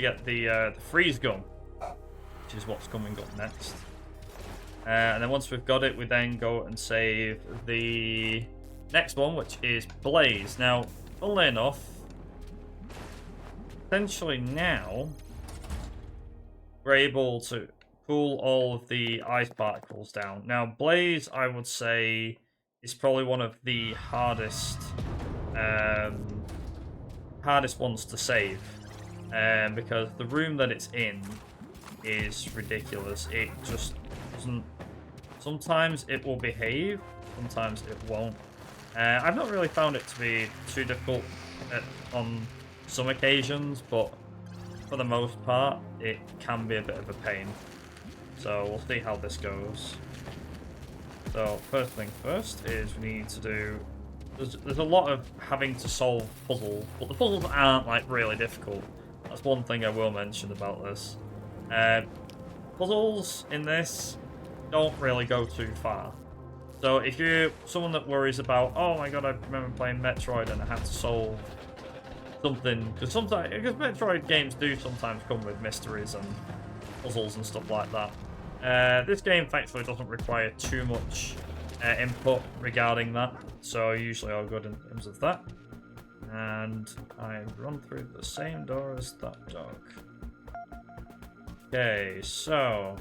get the freeze gun, which is what's coming up next. And then once we've got it, we then go and save the next one, which is Blaze. Now, funnily enough, essentially now we're able to pull all of the ice particles down. Now, Blaze, I would say, is probably one of the hardest ones to save, because the room that it's in is ridiculous. It just doesn't. Sometimes it will behave, sometimes it won't. I've not really found it to be too difficult on some occasions, but for the most part, it can be a bit of a pain. So we'll see how this goes. So first thing first is we need to do... There's a lot of having to solve puzzles, but the puzzles aren't like really difficult. That's one thing I will mention about this. Puzzles in this don't really go too far. So if you're someone that worries about, oh my god, I remember playing Metroid and I had to solve something, because Metroid games do sometimes come with mysteries and puzzles and stuff like that. This game thankfully doesn't require too much input regarding that, so usually all good in terms of that. And I run through the same door as that dog. Okay, so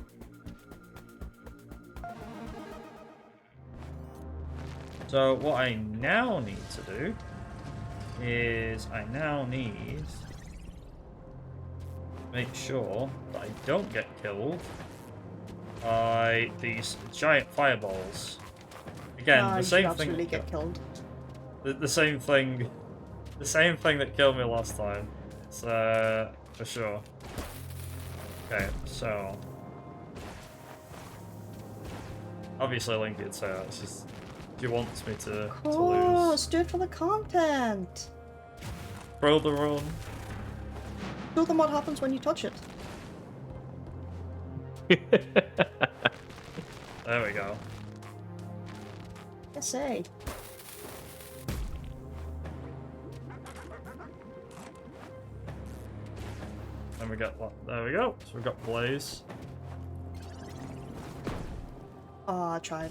what I now need to do is I now need to make sure that I don't get killed by these giant fireballs. Again, the same thing. Absolutely get killed. The same thing. The same thing that killed me last time. It's for sure. Okay, so obviously Link did say that. It's just he wants me to lose. Do it for the content. Throw the run. Show them what happens when you touch it. There we go. Yes, say. And we got there we go. So we got Blaze. Oh, I tried.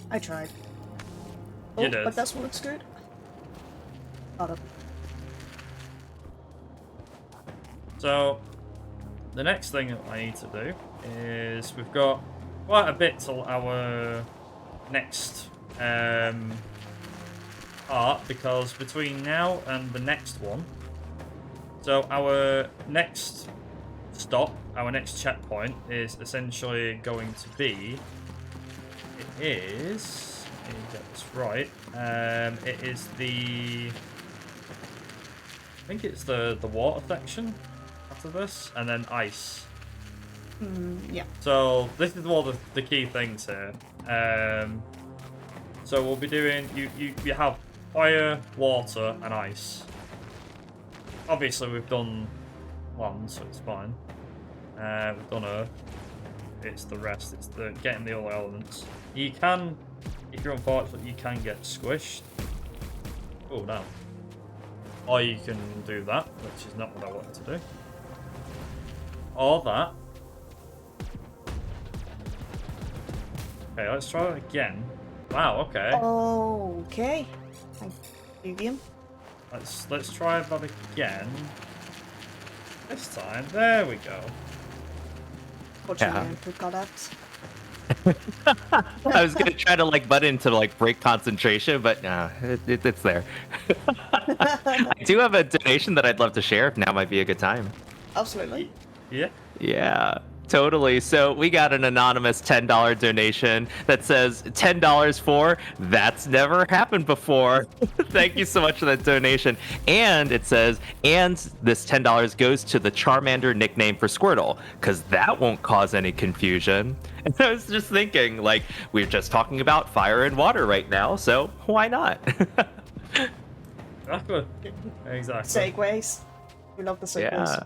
I tried. You Oh, did. but this one looks good. Got it. So the next thing that I need to do is we've got quite a bit till our next part, because between now and the next one, so our next stop, our next checkpoint is essentially going to be, it is, let me get this right, it is the, I think it's the water section after this, and then ice. Yeah. So this is all the key things here. So we'll be doing, you have fire, water, and ice. Obviously we've done land, so it's fine. We've done earth. It's the rest. It's the getting the other elements. You can, if you're unfortunate, you can get squished. Oh no. Or you can do that, which is not what I wanted to do. Or that. Okay, let's try that again. Wow, okay. Okay. Thank you, game. Let's try that again. This time, there we go. Fortunately, Yeah. I forgot that. I was gonna try to like butt in to like break concentration, but no, it's there. I do have a donation that I'd love to share. If now might be a good time. Absolutely. Yeah. Yeah, totally. So we got an anonymous $10 donation that says $10 for that's never happened before. Thank you so much for that donation. And it says, and this $10 goes to the Charmander nickname for Squirtle, because that won't cause any confusion. And I was just thinking, like, we're just talking about fire and water right now, so why not? Exactly. Exactly. Segues. We love the segues. Yeah.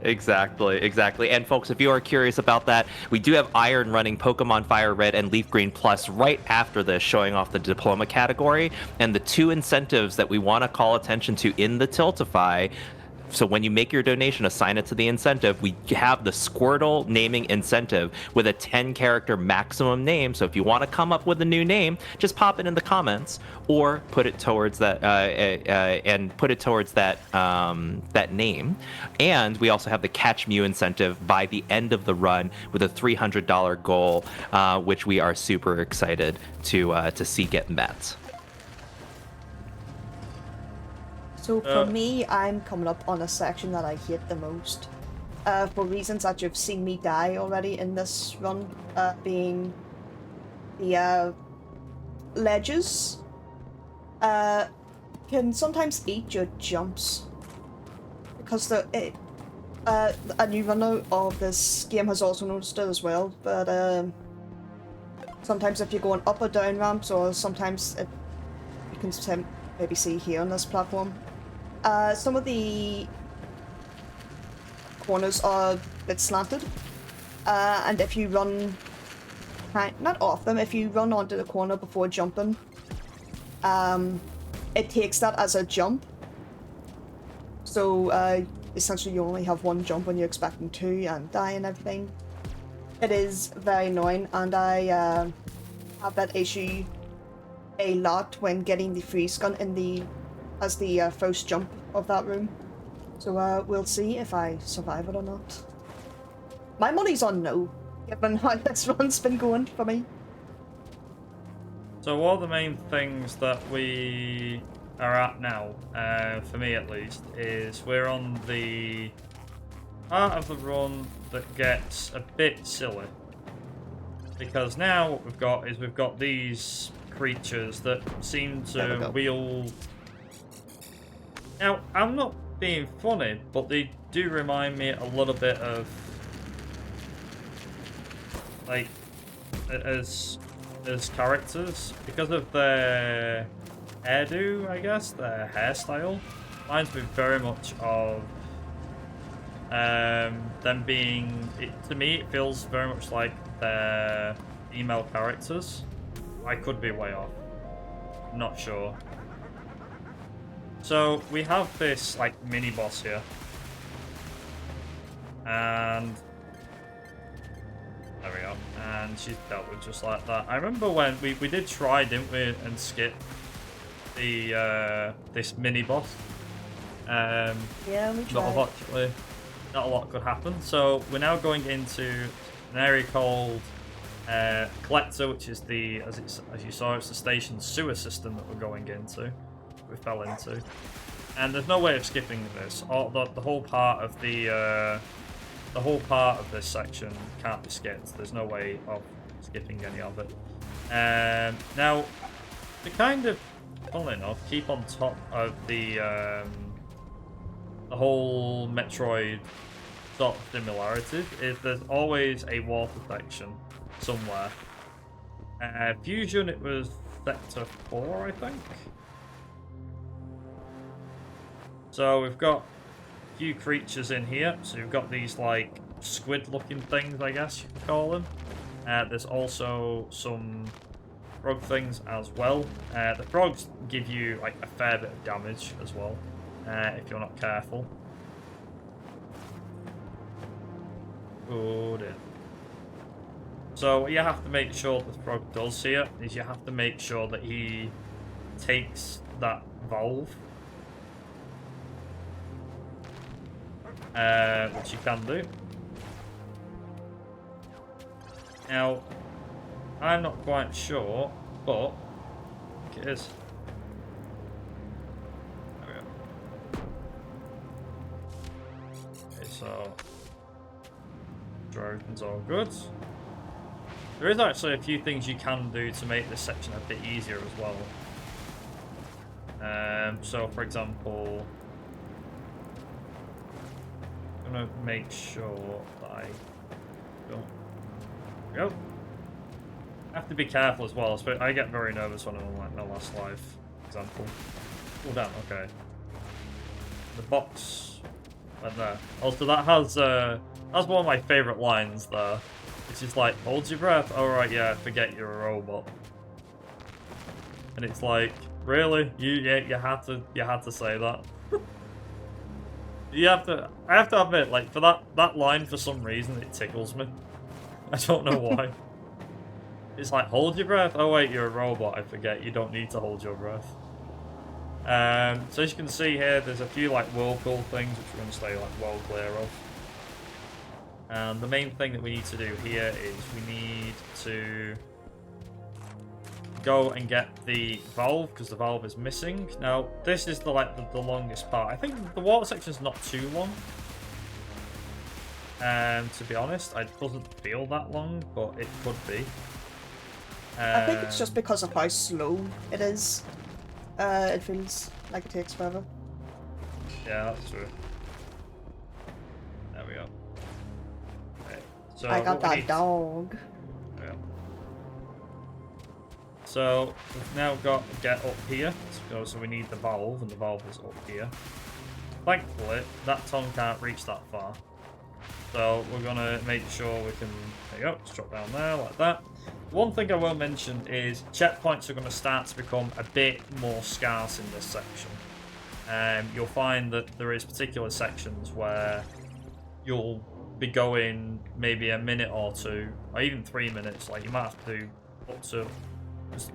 Exactly. And folks, if you are curious about that, we do have Iron running Pokemon Fire Red and Leaf Green Plus right after this, showing off the diploma category and the two incentives that we want to call attention to in the Tiltify. So when you make your donation, assign it to the incentive. We have the Squirtle naming incentive with a 10-character maximum name. So if you want to come up with a new name, just pop it in the comments or put it towards that that name. And we also have the Catch Mew incentive by the end of the run with a $300 goal, which we are super excited to see get met. So for me, I'm coming up on a section that I hate the most. For reasons that you've seen me die already in this run, being the ledges can sometimes eat your jumps. Because A new runner of this game has also noticed it as well, but sometimes if you're going up or down ramps, or sometimes you can maybe see here on this platform, some of the corners are a bit slanted, and if you run, not off them, if you run onto the corner before jumping, it takes that as a jump. So essentially you only have one jump when you're expecting two and die and everything. It is very annoying, and I have that issue a lot when getting the freeze gun as the first jump of that room. So we'll see if I survive it or not. My money's on no, given how this run's been going for me. So one of the main things that we are at now, for me at least, is we're on the part of the run that gets a bit silly. Because now what we've got these creatures that seem to wield... Now, I'm not being funny, but they do remind me a little bit of, like, as characters, because of their hairdo, I guess, their hairstyle. Reminds me very much of them being, to me it feels very much like they're female characters. I could be way off, I'm not sure. So we have this like mini boss here, and there we go, and she's dealt with just like that. I remember when we did try, didn't we, and skip the this mini boss. Yeah, we tried. Not a lot could happen. So we're now going into an area called Collector, which is the, as you saw, it's the station sewer system that we're going into. We fell into, and there's no way of skipping this. The whole part of the whole part of this section can't be skipped. There's no way of skipping any of it. Now, to kind of, funnily enough, keep on top of the whole Metroid sort of similarities, is there's always a water section somewhere. Fusion, it was Sector 4, I think. So we've got a few creatures in here. So you've got these like squid-looking things, I guess you could call them. There's also some frog things as well. The frogs give you like a fair bit of damage as well, if you're not careful. Oh dear. So what you have to make sure the frog does here is you have to make sure that he takes that valve. Which you can do. Now, I'm not quite sure, but I think it is. There we go. Okay, so everything's all good. There is actually a few things you can do to make this section a bit easier as well. So, for example, I'm gonna make sure that I don't. There we go. I have to be careful as well. I get very nervous when I'm on like my last life, for example. Oh damn, okay. The box went there. Also, that has that's one of my favourite lines there. It's just like, hold your breath. Oh right, yeah, forget you're a robot. And it's like, really? You had to say that. I have to admit, like, for that line, for some reason, it tickles me. I don't know why. It's like, hold your breath. Oh wait, you're a robot. I forget. You don't need to hold your breath. So as you can see here, there's a few like whirlpool things which we're going to stay like well clear of. And the main thing that we need to do here is we need to go and get the valve, because the valve is missing. Now, this is the longest part. I think the water section is not too long. To be honest, it doesn't feel that long, but it could be. I think it's just because of how slow it is. It feels like it takes forever. Yeah, that's true. So I got what we that need- dog. Yeah. So we've now got to get up here. So we need the valve, and the valve is up here. Thankfully, that tongue can't reach that far. So we're gonna make sure we can. There you go. Just drop down there like that. One thing I will mention is checkpoints are going to start to become a bit more scarce in this section. You'll find that there is particular sections where you'll be going maybe a minute or two, or even 3 minutes. Like you might have to do up to.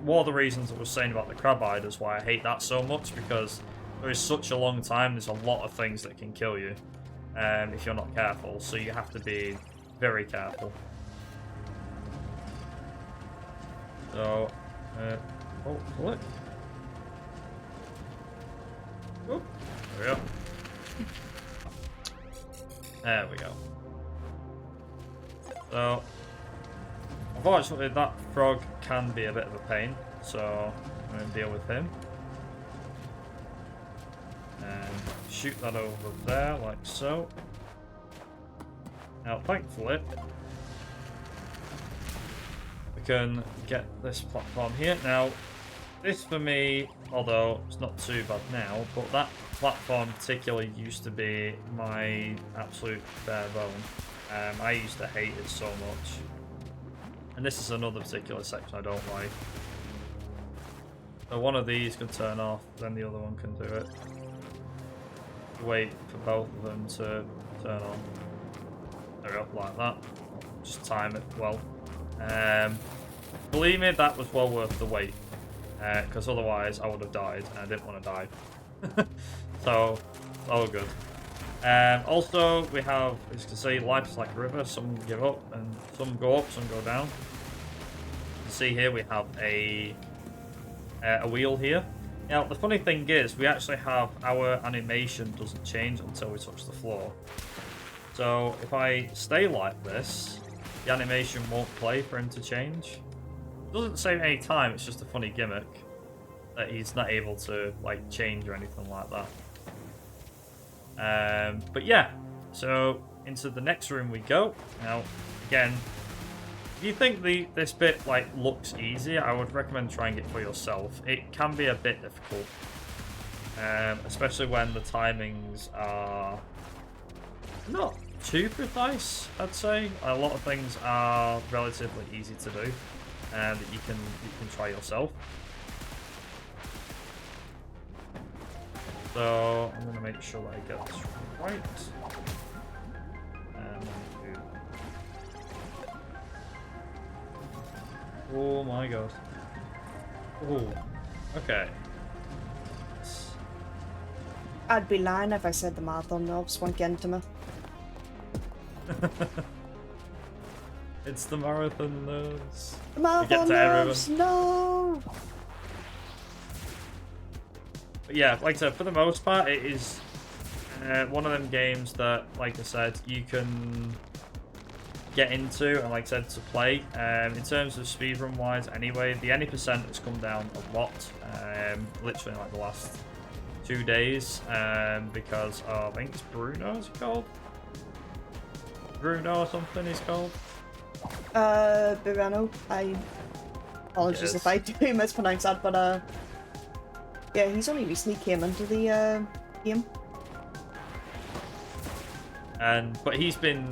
One of the reasons I was saying about the crab hiders why I hate that so much, because there is such a long time. There's a lot of things that can kill you if you're not careful. So you have to be very careful. So, oh, look. Oh, there we go. There we go. So, unfortunately, that frog can be a bit of a pain, so I'm going to deal with him. And shoot that over there, like so. Now, thankfully, we can get this platform here. Now, this for me, although it's not too bad now, but that platform particularly used to be my absolute bare bone. I used to hate it so much. And this is another particular section I don't like. So one of these can turn off, then the other one can do it. Wait for both of them to turn on. There we go, like that. Just time it well. Believe me, that was well worth the wait. Because otherwise I would have died, and I didn't want to die. So, all good. Also, we have, as you can see, life is like a river. Some give up, and some go up, some go down. You can see here we have a wheel here. Now, the funny thing is, we actually have our animation doesn't change until we touch the floor. So, if I stay like this, the animation won't play for him to change. It doesn't save any time, it's just a funny gimmick that he's not able to like change or anything like that. But yeah, so into the next room we go. Now, again, if you think this bit like looks easy, I would recommend trying it for yourself. It can be a bit difficult, especially when the timings are not too precise, I'd say. A lot of things are relatively easy to do, and that you can try yourself. So I'm gonna make sure that I get this right. Oh my god. Oh, okay. I'd be lying if I said the marathon knobs won't get into me. It's the marathon nerves. The marathon knobs, no! But yeah, like I said, for the most part, it is one of them games that, like I said, you can get into and, like I said, to play. In terms of speedrun wise, anyway, the any percent has come down a lot. Literally, like the last 2 days, because of, I think it's Bruno, is he called? Bruno or something he's called? Birano. I apologies if I do mispronounce that, but yeah, he's only recently came into the game. But he's been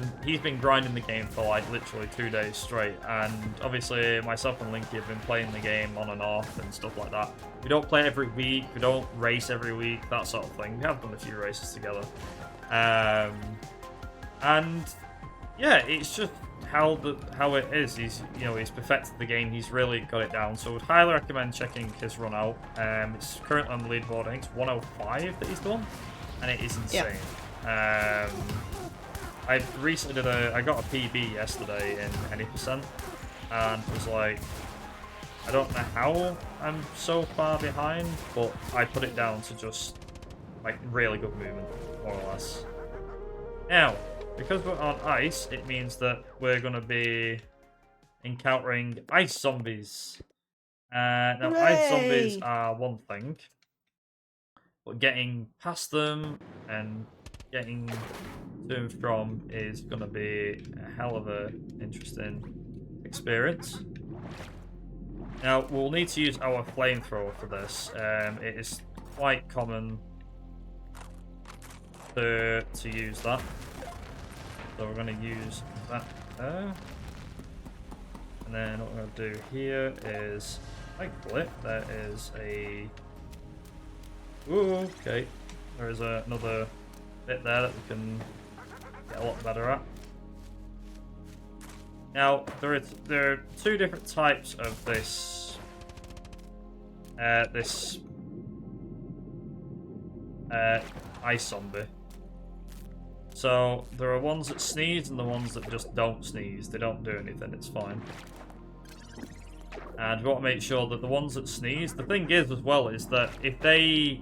grinding the game for like literally 2 days straight, and obviously myself and Linky have been playing the game on and off and stuff like that. We don't play every week, we don't race every week, that sort of thing. We have done a few races together, and yeah, it's just how it is. He's perfected the game. He's really got it down. So I would highly recommend checking his run out. It's currently on the leaderboard. I think it's 105 that he's done, and it is insane. Yeah. I recently I got a PB yesterday in any percent, and was like, I don't know how I'm so far behind, but I put it down to just like really good movement, more or less. Now, because we're on ice, it means that we're going to be encountering ice zombies. Now, ice zombies are one thing, but getting past them and getting to and from is going to be a hell of a interesting experience. Now, we'll need to use our flamethrower for this. It is quite common to use that. So we're going to use that there. And then what we're going to do here is, thankfully, there is a... Ooh, okay. There is another bit there that we can get a lot better at. Now, there are two different types of this ice zombie. So there are ones that sneeze and the ones that just don't sneeze. They don't do anything. It's fine. And we want to make sure that the ones that sneeze. The thing is, as well, is that if they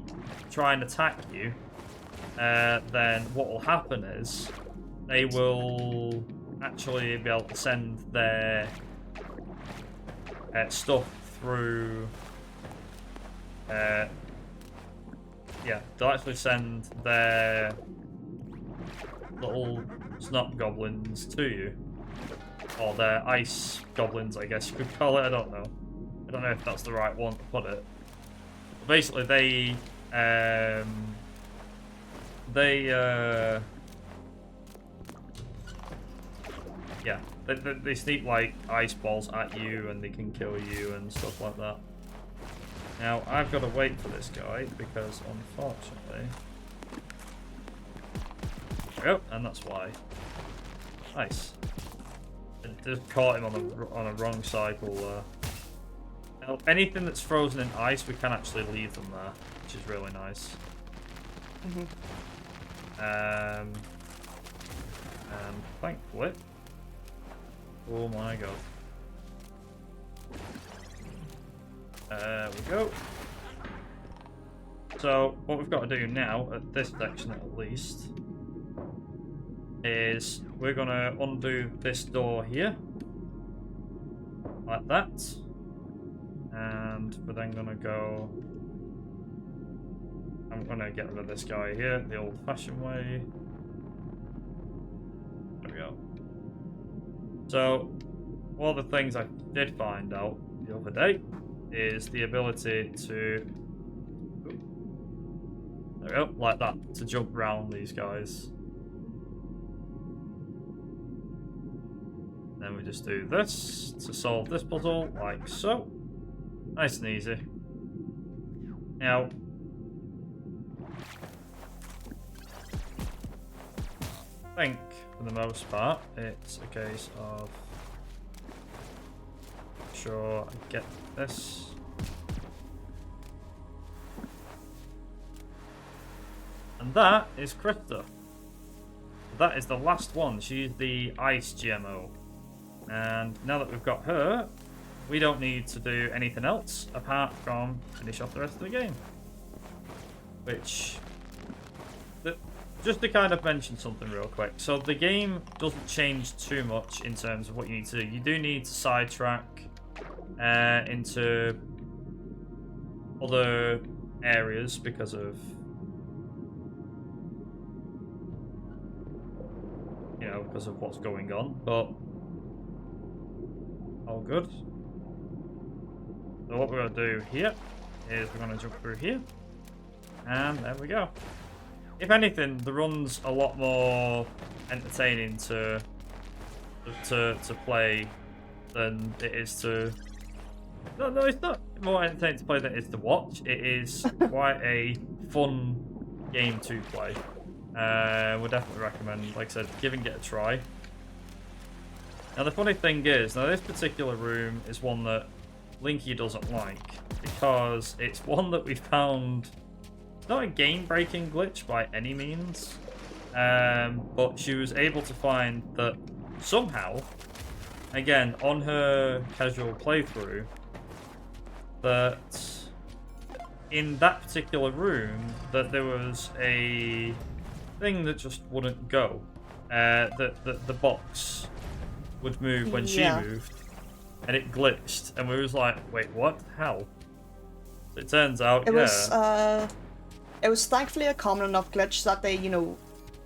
try and attack you, then what will happen is they will actually be able to send their stuff through. Yeah, they'll actually send their little snot goblins to you, or their ice goblins, I guess you could call it. I don't know if that's the right one to put it. But basically, they sneak like ice balls at you, and they can kill you and stuff like that. Now, I've got to wait for this guy because, unfortunately... There we go, and that's why. Nice. It just caught him on a wrong cycle there. Now, anything that's frozen in ice, we can actually leave them there, which is really nice. And thankfully... Oh my god. There we go. So, what we've got to do now, at this section at least, is we're going to undo this door here. Like that. And we're then going to go... I'm going to get rid of this guy here, the old-fashioned way. There we go. So, one of the things I did find out the other day is the ability to, there we go, like that, to jump around these guys. Then we just do this to solve this puzzle, like so. Nice and easy. Now, I think, for the most part, it's a case of... Sure, I get this. And that is Krista. That is the last one. She's the ice GMO. And now that we've got her, we don't need to do anything else apart from finish off the rest of the game. Which... Just to kind of mention something real quick. So the game doesn't change too much in terms of what you need to do. You do need to sidetrack into other areas because of, you know, because of what's going on, but all good. So what we're going to do here is we're going to jump through here, and there we go. If anything, the run's a lot more entertaining to play than it is to... No, it's not more entertaining to play than it is to watch. It is quite a fun game to play. Would definitely recommend, like I said, giving it a try. Now the funny thing is, now this particular room is one that Linky doesn't like, because it's one that we found... Not a game-breaking glitch by any means, but she was able to find that somehow, again, on her casual playthrough, that in that particular room, that there was a thing that just wouldn't go. That the box would move when she moved, and it glitched, and we was like, wait, what? How? So it turns out, it was thankfully a common enough glitch that they, you know,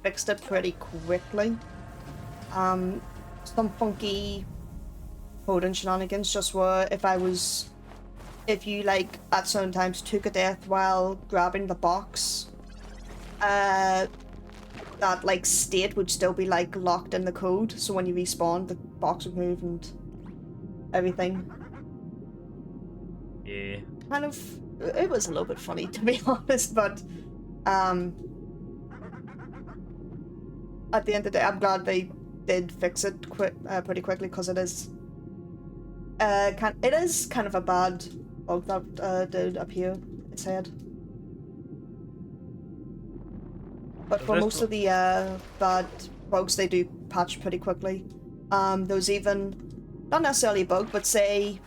fixed it pretty quickly. Some funky coding shenanigans just were if you like at certain times took a death while grabbing the box, that like state would still be like locked in the code, so when you respawn the box would move and everything. Yeah. Kind of, it was a little bit funny to be honest, but at the end of the day, I'm glad they did fix it pretty quickly, because it is kind of a bad bug that did appear, it said. But for most of the bad bugs, they do patch pretty quickly. There's even, not necessarily a bug, but say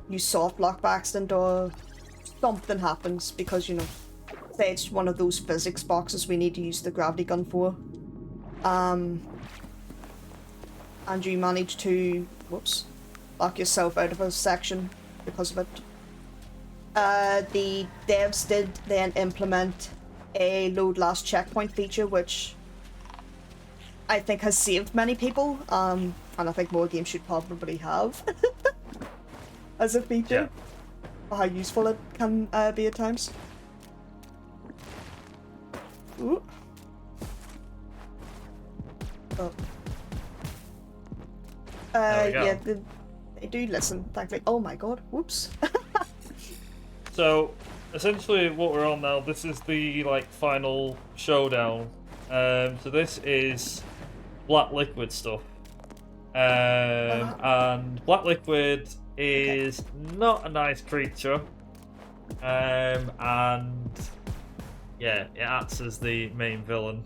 you soft lock by accident or something happens because, you know, say it's one of those physics boxes we need to use the gravity gun for. And you manage to, whoops, lock yourself out of a section because of it. The devs did then implement a load last checkpoint feature, which I think has saved many people, and I think more games should probably have as a feature. Yeah. How useful it can be at times. Ooh. Oh. Yeah, they do listen, thankfully. Oh my god, whoops. So, essentially what we're on now, this is the, like, final showdown. So this is Black Liquid stuff. And Black Liquid is not a nice creature. And, yeah, it acts as the main villain.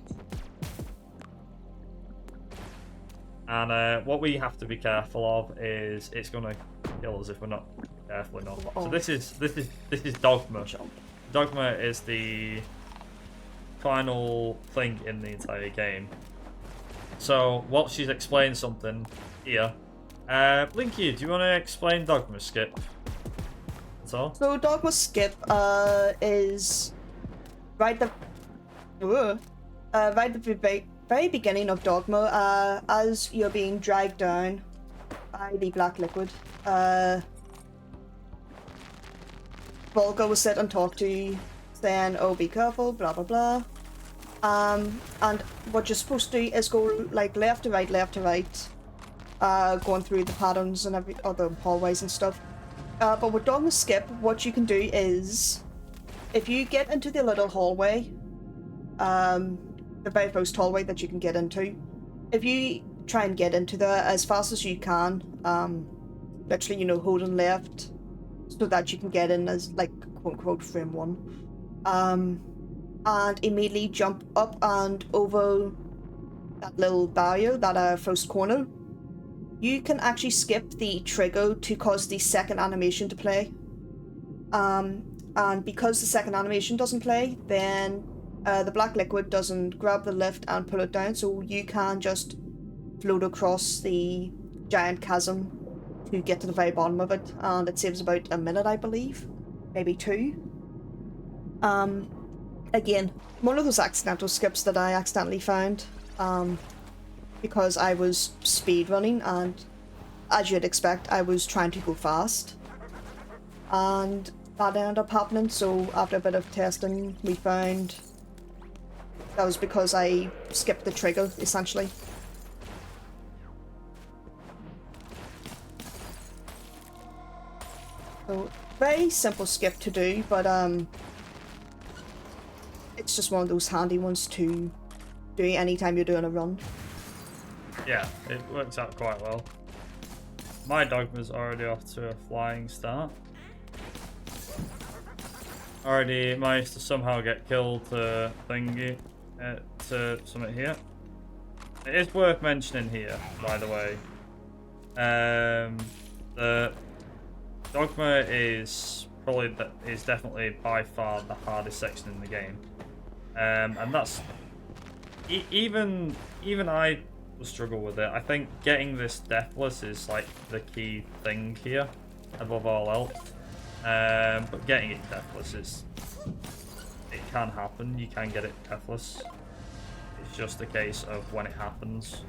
And what we have to be careful of is it's gonna kill us if we're not careful enough. So this is Dogma. Dogma is the final thing in the entire game. So what she's explained something here. Blinky, do you want to explain Dogma, Skip? That's all. So Dogma Skip is right at the very beginning of Dogma, as you're being dragged down by the Black Liquid. Volga will sit and talk to you, saying, "Oh, be careful," blah blah blah. And what you're supposed to do is go like left to right, going through the patterns and every other hallways and stuff. But with Dogma Skip, what you can do is, if you get into the little hallway, the very first hallway that you can get into, if you try and get into there as fast as you can, literally, you know, holding left so that you can get in as, like, quote-unquote frame one, and immediately jump up and over that little barrier, that first corner, you can actually skip the trigger to cause the second animation to play. And because the second animation doesn't play, then the Black Liquid doesn't grab the lift and pull it down, so you can just float across the giant chasm to get to the very bottom of it, and it saves about a minute, I believe, maybe 2. Again, one of those accidental skips that I accidentally found, because I was speedrunning, and as you'd expect, I was trying to go fast, and that ended up happening. So after a bit of testing, we found that was because I skipped the trigger, essentially. So, very simple skip to do, but it's just one of those handy ones to do anytime you're doing a run. Yeah, it works out quite well. My Dogma's already off to a flying start. Already managed to somehow get killed to thingy, to something here. It is worth mentioning here, by the way. The Dogma is definitely by far the hardest section in the game, and that's even I will struggle with it. I think getting this deathless is like the key thing here, above all else. But getting it deathless it can happen. You can get it deathless. It's just a case of when it happens.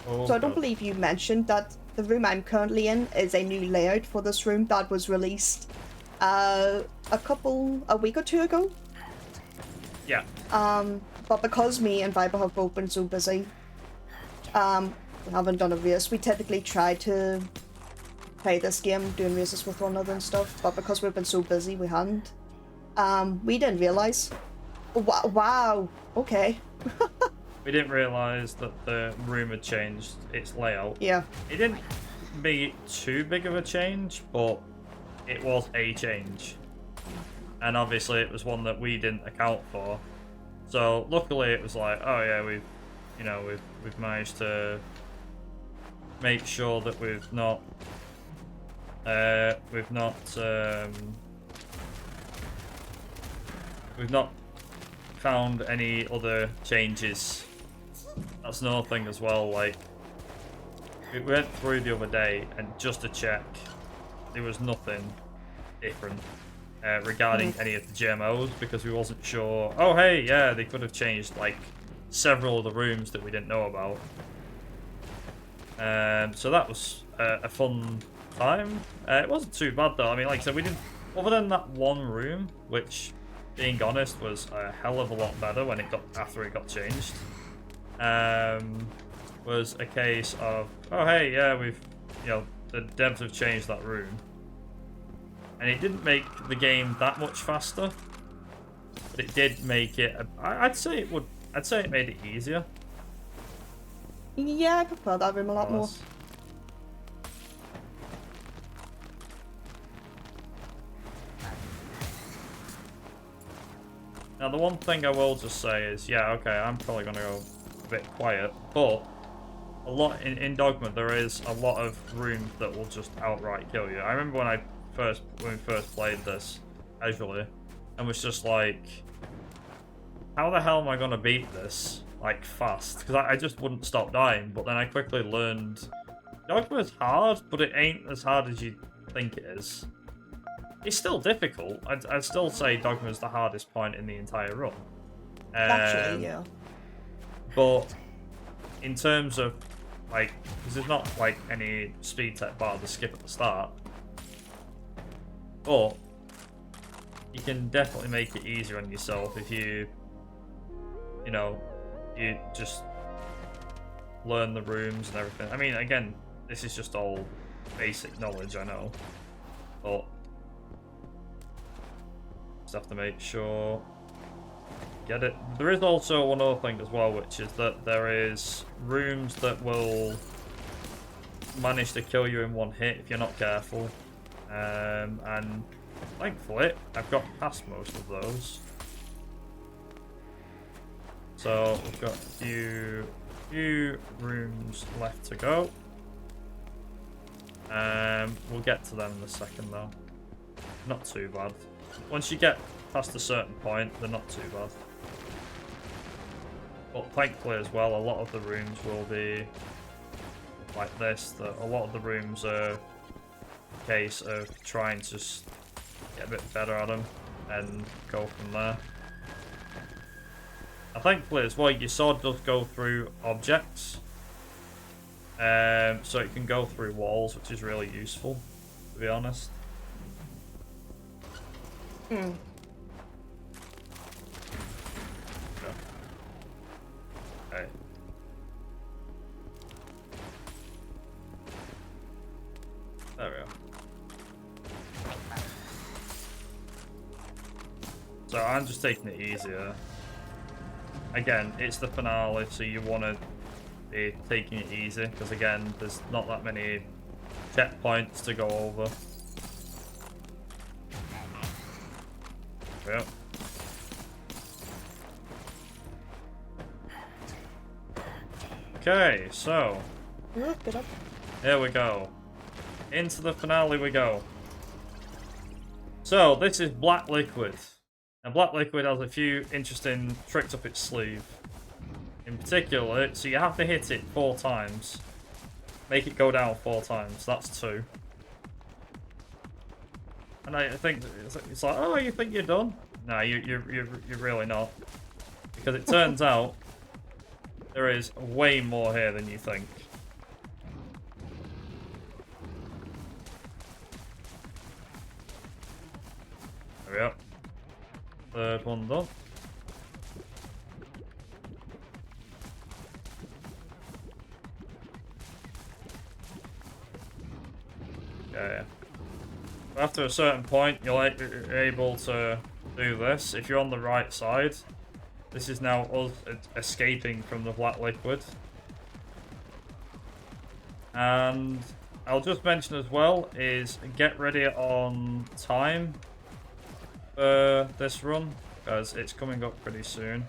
Oh, So I don't God. believe you mentioned that the room I'm currently in is a new layout for this room that was released a week or two ago. Yeah. But because me and Viper have both been so busy, we haven't done a race. We typically try to play this game, doing races with one another and stuff, but because we've been so busy, we hadn't. We didn't realise. Wow, okay. We didn't realise that the room had changed its layout. Yeah. It didn't be too big of a change, but it was a change. And obviously it was one that we didn't account for. So luckily it was like, oh yeah, we've managed to make sure that we've not found any other changes. That's another thing as well, like, we went through the other day and just to check, there was nothing different regarding any of the GMOs, because we wasn't sure, oh hey, yeah, they could have changed, like, several of the rooms that we didn't know about. So that was a fun time. It wasn't too bad though, I mean, like I said, we didn't, other than that one room, which, being honest, was a hell of a lot better when after it got changed. Was a case of, oh hey, yeah, the devs have changed that room, and it didn't make the game that much faster, but it did make it. I'd say it made it easier. Yeah, I prefer that room a lot more. Now, the one thing I will just say is, yeah, okay, I'm probably going to go a bit quiet, but a lot in Dogma, there is a lot of rooms that will just outright kill you. I remember when we first played this casually, and was just like, how the hell am I going to beat this, like, fast? Because I just wouldn't stop dying, but then I quickly learned Dogma is hard, but it ain't as hard as you think it is. It's still difficult. I'd still say Dogma is the hardest point in the entire run. Actually, yeah. But in terms of, like, because there's not, like, any speed tech bar to skip at the start. But you can definitely make it easier on yourself if you just learn the rooms and everything. I mean, again, this is just all basic knowledge, I know. But just have to make sure get it. There is also one other thing as well, which is that there is rooms that will manage to kill you in one hit if you're not careful. And thankfully, I've got past most of those. So we've got a few rooms left to go. We'll get to them in a second though. Not too bad. Once you get past a certain point, they're not too bad. But thankfully as well, a lot of the rooms will be like this. A lot of the rooms are a case of trying to just get a bit better at them and go from there. And thankfully as well, your sword does go through objects. So it can go through walls, which is really useful, to be honest. Hmm. Okay. There we are. So I'm just taking it easier. Again, it's the finale, so you want to be taking it easy, because again, there's not that many checkpoints to go over. Yep. Okay, so here we go. Into the finale we go. So this is Black Liquid. And Black Liquid has a few interesting tricks up its sleeve. In particular, so you have to hit it 4 times. Make it go down 4 times. That's 2. And I think it's like, oh, you think you're done? No, you're really not. because it turns out there is way more here than you think. There we go. Third one done. Okay. After a certain point, you're able to do this. If you're on the right side, this is now us escaping from the black liquid. And I'll just mention as well is get ready on time for this run, because it's coming up pretty soon.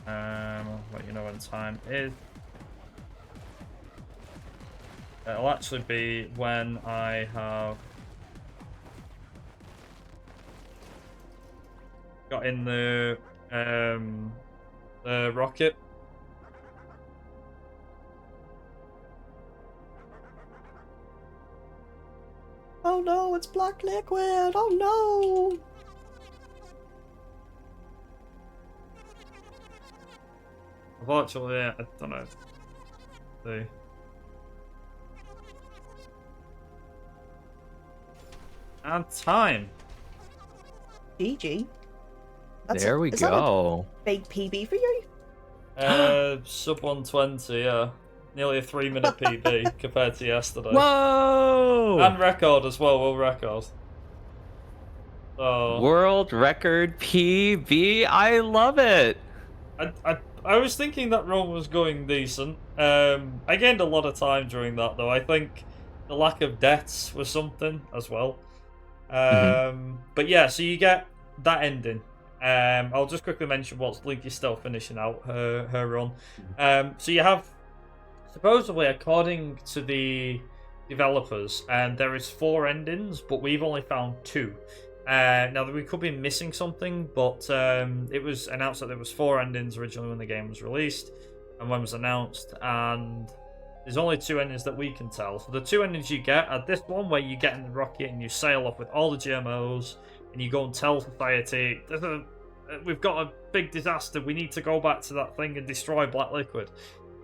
I'll let you know when time is. It'll actually be when I have got in the rocket. Oh no, it's black liquid! Oh no! Unfortunately, I don't know. See. And time. GG. There we go. Big PB for you? Sub 120, yeah. Nearly a 3-minute PB compared to yesterday. Whoa! And record as well, world record. So, World record PB. I love it. I was thinking that run was going decent. I gained a lot of time during that, though. I think the lack of deaths was something as well. But yeah, so you get that ending. I'll just quickly mention what Link is still finishing out her run. So you have, supposedly, according to the developers, there is 4 endings, but we've only found 2. Now, we could be missing something, but it was announced that there was 4 endings originally when the game was released, and when it was announced, and there's only 2 endings that we can tell. So the 2 endings you get are this one, where you get in the rocket and you sail off with all the GMOs, and you go and tell society, we've got a big disaster, we need to go back to that thing and destroy black liquid.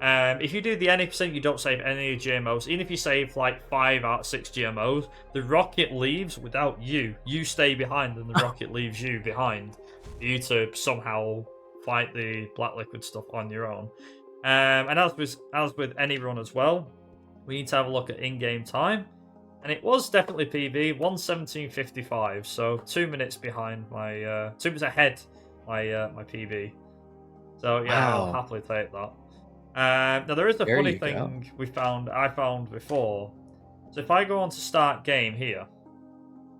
If you do the any percent, you don't save any GMOs. Even if you save like 5 out of 6 GMOs, the rocket leaves without you. You stay behind, and the rocket leaves you behind for you to somehow fight the black liquid stuff on your own. And as with any run as well, we need to have a look at in-game time, and it was definitely PB 1:17:55, so 2 minutes behind my 2 minutes ahead my PB. So yeah, Wow. I'll happily take that. Now there is a There funny you thing I found before. So if I go on to start game here,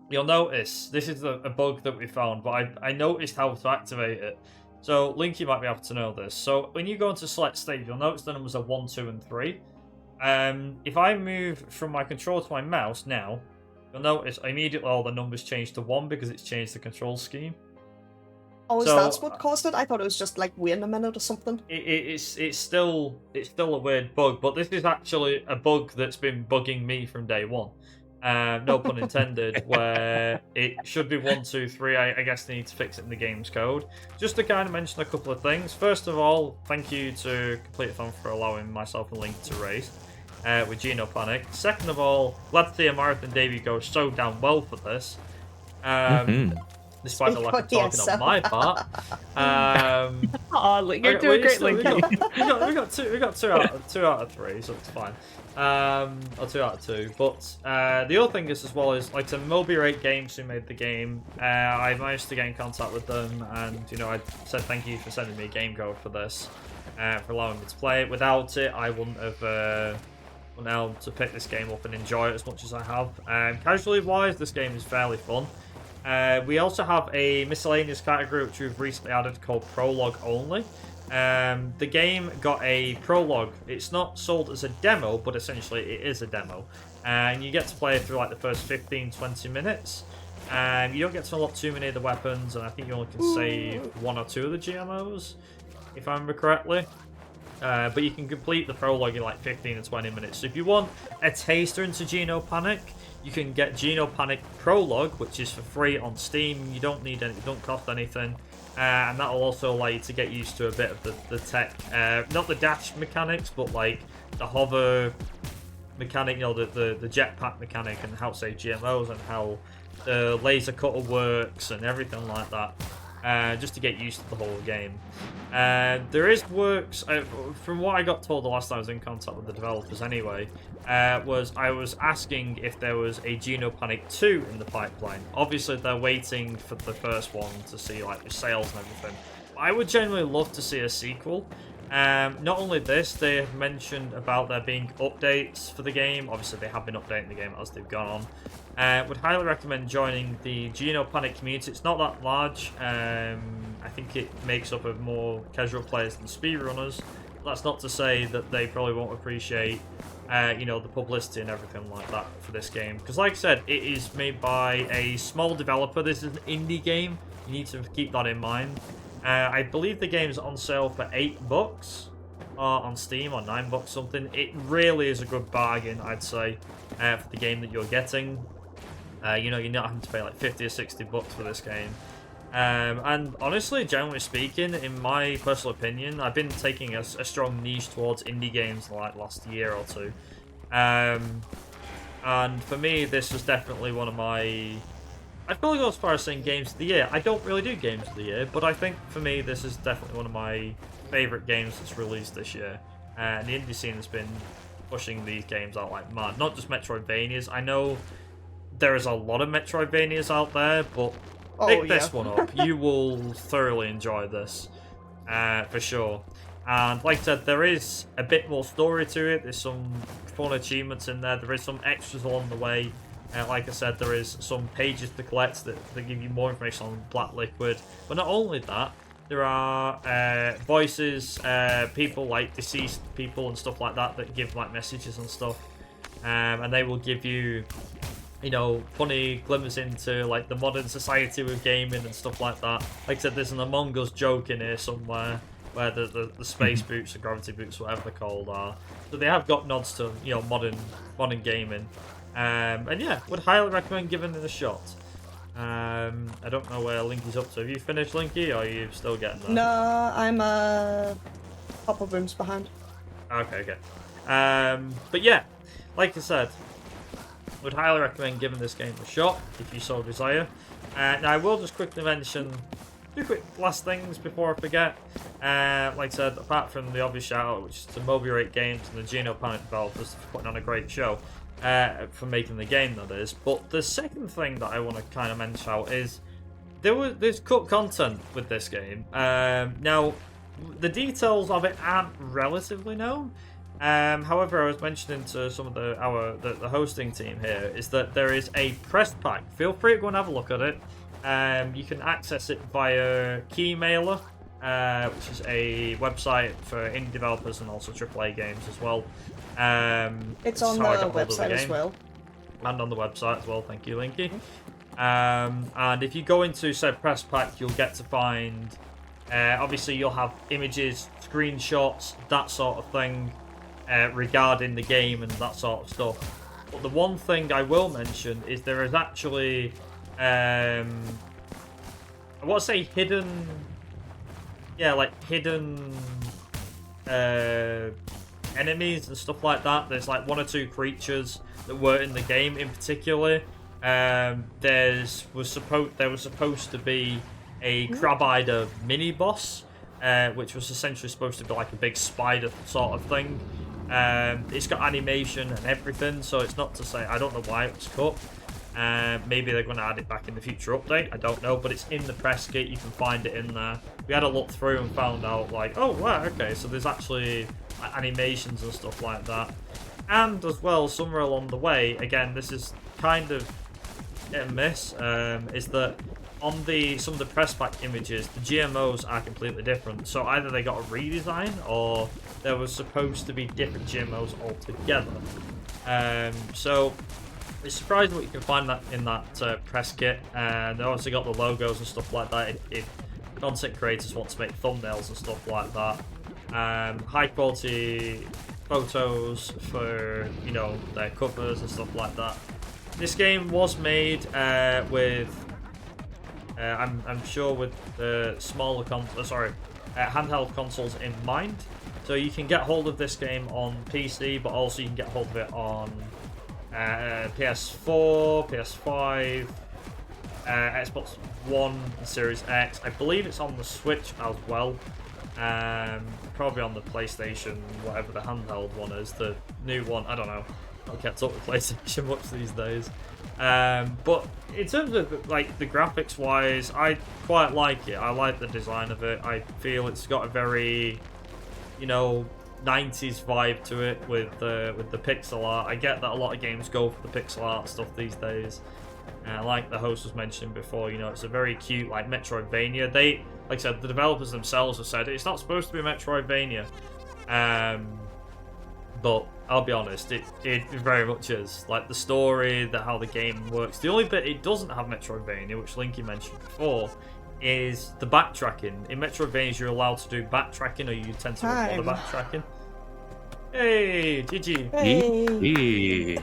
you'll notice this is a bug that we found, but I noticed how to activate it. So Link, you might be able to know this. So when you go into select stage, you'll notice the numbers are 1, 2, and 3. If I move from my controller to my mouse now, you'll notice immediately all the numbers change to 1 because it's changed the control scheme. Oh, So, that's what caused it? I thought it was just like waiting a minute or something. It's still a weird bug, but this is actually a bug that's been bugging me from day one. No pun intended. Where it should be 1, 2, 3. I guess they need to fix it in the game's code. Just to kind of mention a couple of things. First of all, thank you to Complete Fun for allowing myself and Link to race with Genopanic. Second of all, glad to see a marathon debut go so damn well for this. Despite the lack of talking on my part. Oh, you're doing great, Linky. We got two out of 3, so it's fine. Or 2 out of 2. But the other thing is as well is like to Moby8 Games who made the game. I managed to get in contact with them, and I said thank you for sending me a game code for this, for allowing me to play it. Without it, I wouldn't have been able to pick this game up and enjoy it as much as I have. Casually wise, this game is fairly fun. We also have a miscellaneous category which we've recently added called Prologue Only. The game got a prologue. It's not sold as a demo, but essentially it is a demo. And you get to play through like the first 15-20 minutes. You don't get to unlock too many of the weapons, and I think you only can save 1 or 2 of the GMOs, if I remember correctly. But you can complete the prologue in like 15 to 20 minutes. So if you want a taster into Genopanic, you can get Genopanic Prologue, which is for free on Steam. You don't need any, it don't cost anything. And that'll also allow you to get used to a bit of the tech. Not the dash mechanics, but like the hover mechanic, you know, the jetpack mechanic, and how to say GMOs, and how the laser cutter works and everything like that. Just to get used to the whole game. There is works, from what I got told the last time I was in contact with the developers anyway, was I was asking if there was a Genopanic 2 in the pipeline. Obviously they're waiting for the first one to see like the sales and everything. I would genuinely love to see a sequel. Not only this, they have mentioned about there being updates for the game. Obviously they have been updating the game as they've gone on. Would highly recommend joining the Genopanic community. It's not that large. I think it makes up of more casual players than speedrunners. That's not to say that they probably won't appreciate, you know, the publicity and everything like that for this game. Because like I said, it is made by a small developer. This is an indie game. You need to keep that in mind. I believe the game's on sale for $8 on Steam, or $9 something. It really is a good bargain, I'd say, for the game that you're getting. You know, you're not having to pay like 50 or 60 bucks for this game. And honestly, generally speaking, in my personal opinion, I've been taking a strong niche towards indie games like last year or two. And for me, this was definitely one of my... I'd probably go as far as saying games of the year. I don't really do games of the year, but I think for me, this is definitely one of my favourite games that's released this year. And the indie scene has been pushing these games out like mad. Not just Metroidvanias. I know there is a lot of Metroidvanias out there, but pick this one up. You will thoroughly enjoy this, for sure. And like I said, there is a bit more story to it. There's some fun achievements in there. There is some extras along the way. Like I said, there is some pages to collect that give you more information on Black Liquid. But not only that, there are voices, people like deceased people and stuff like that that give like messages and stuff. And they will give you, you know, funny glimpses into like the modern society with gaming and stuff like that. Like I said, there's an Among Us joke in here somewhere where the space boots or gravity boots, whatever they're called, are. So they have got nods to, you know, modern gaming. And yeah, would highly recommend giving it a shot. I don't know where Linky's up to. Have you finished, Linky, or are you still getting there? No, I'm a couple rooms behind. Okay. But yeah, like I said, would highly recommend giving this game a shot if you so desire. Now I will just quickly mention two quick last things before I forget. Like I said, apart from the obvious shout out, which is to ViperUK Games and the Genopanic developers for putting on a great show. For making the game, that is. But the second thing that I want to kind of mention out is there's cut content with this game. Now, the details of it aren't relatively known. However, I was mentioning to some of the hosting team here is that there is a press pack. Feel free to go and have a look at it. You can access it via Keymailer, which is a website for indie developers and also AAA games as well. It's on the website as well. And on the website as well, thank you, Linky. And if you go into said press pack, you'll get to find, obviously you'll have images, screenshots, that sort of thing, regarding the game and that sort of stuff. But the one thing I will mention is there is actually, I want to say hidden enemies and stuff like that. There's like one or two creatures that were in the game in particular. There was supposed to be a Crab-Eider mini boss, which was essentially supposed to be like a big spider sort of thing. It's got animation and everything, so it's not to say, I don't know why it was cut. Maybe they're going to add it back in the future update, I don't know, but it's in the press kit, you can find it in there. We had a look through and found out like, oh wow, okay, so there's actually animations and stuff like that. And as well, somewhere along the way, again, this is kind of hit and miss, is that on some of the press pack images, the GMOs are completely different. So either they got a redesign or there was supposed to be different GMOs altogether. So it's surprising what you can find that in that press kit. And they obviously got the logos and stuff like that if content creators want to make thumbnails and stuff like that. high quality photos for, you know, their covers and stuff like that. This game was made with, I'm sure with the smaller handheld consoles in mind. So you can get hold of this game on PC, but also you can get hold of it on PS4, PS5, Xbox One, Series X. I believe it's on the Switch as well. Probably on the PlayStation, whatever the handheld one is, the new one. I don't know. I've kept up with PlayStation much these days. But in terms of like the graphics wise, I quite like it. I like the design of it. I feel it's got a very, you know, 90s vibe to it with the pixel art. I get that a lot of games go for the pixel art stuff these days. Like the host was mentioning before, you know, it's a very cute, like, Metroidvania. They, like I said, the developers themselves have said it's not supposed to be a Metroidvania. But I'll be honest, it very much is. Like, the story, how the game works. The only bit it doesn't have Metroidvania, which Linky mentioned before, is the backtracking. In Metroidvanias, you're allowed to do backtracking, or you tend to avoid the backtracking. Hey, GG. Hey.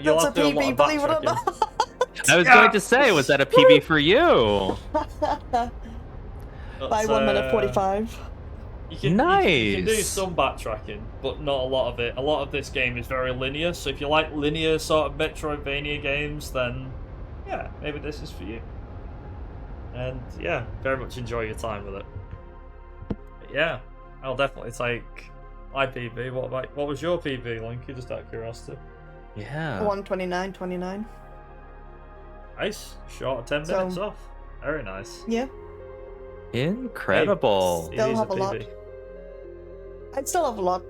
You'll That's have to do a lot of believe it or backtracking. not. I was going to say, was that a PB for you? By 1 minute 45. You can do Nice. some backtracking, but not a lot of it. A lot of this game is very linear, so if you like linear sort of Metroidvania games, then yeah, maybe this is for you. And yeah, very much enjoy your time with it. But yeah, I'll definitely take my PB. What was your PB, Linky? Just out of curiosity. Yeah. 1:29:29. Nice, short of 10 minutes off. Very nice. Yeah. Incredible. It Still is have a PB. lot. I'd still have a lot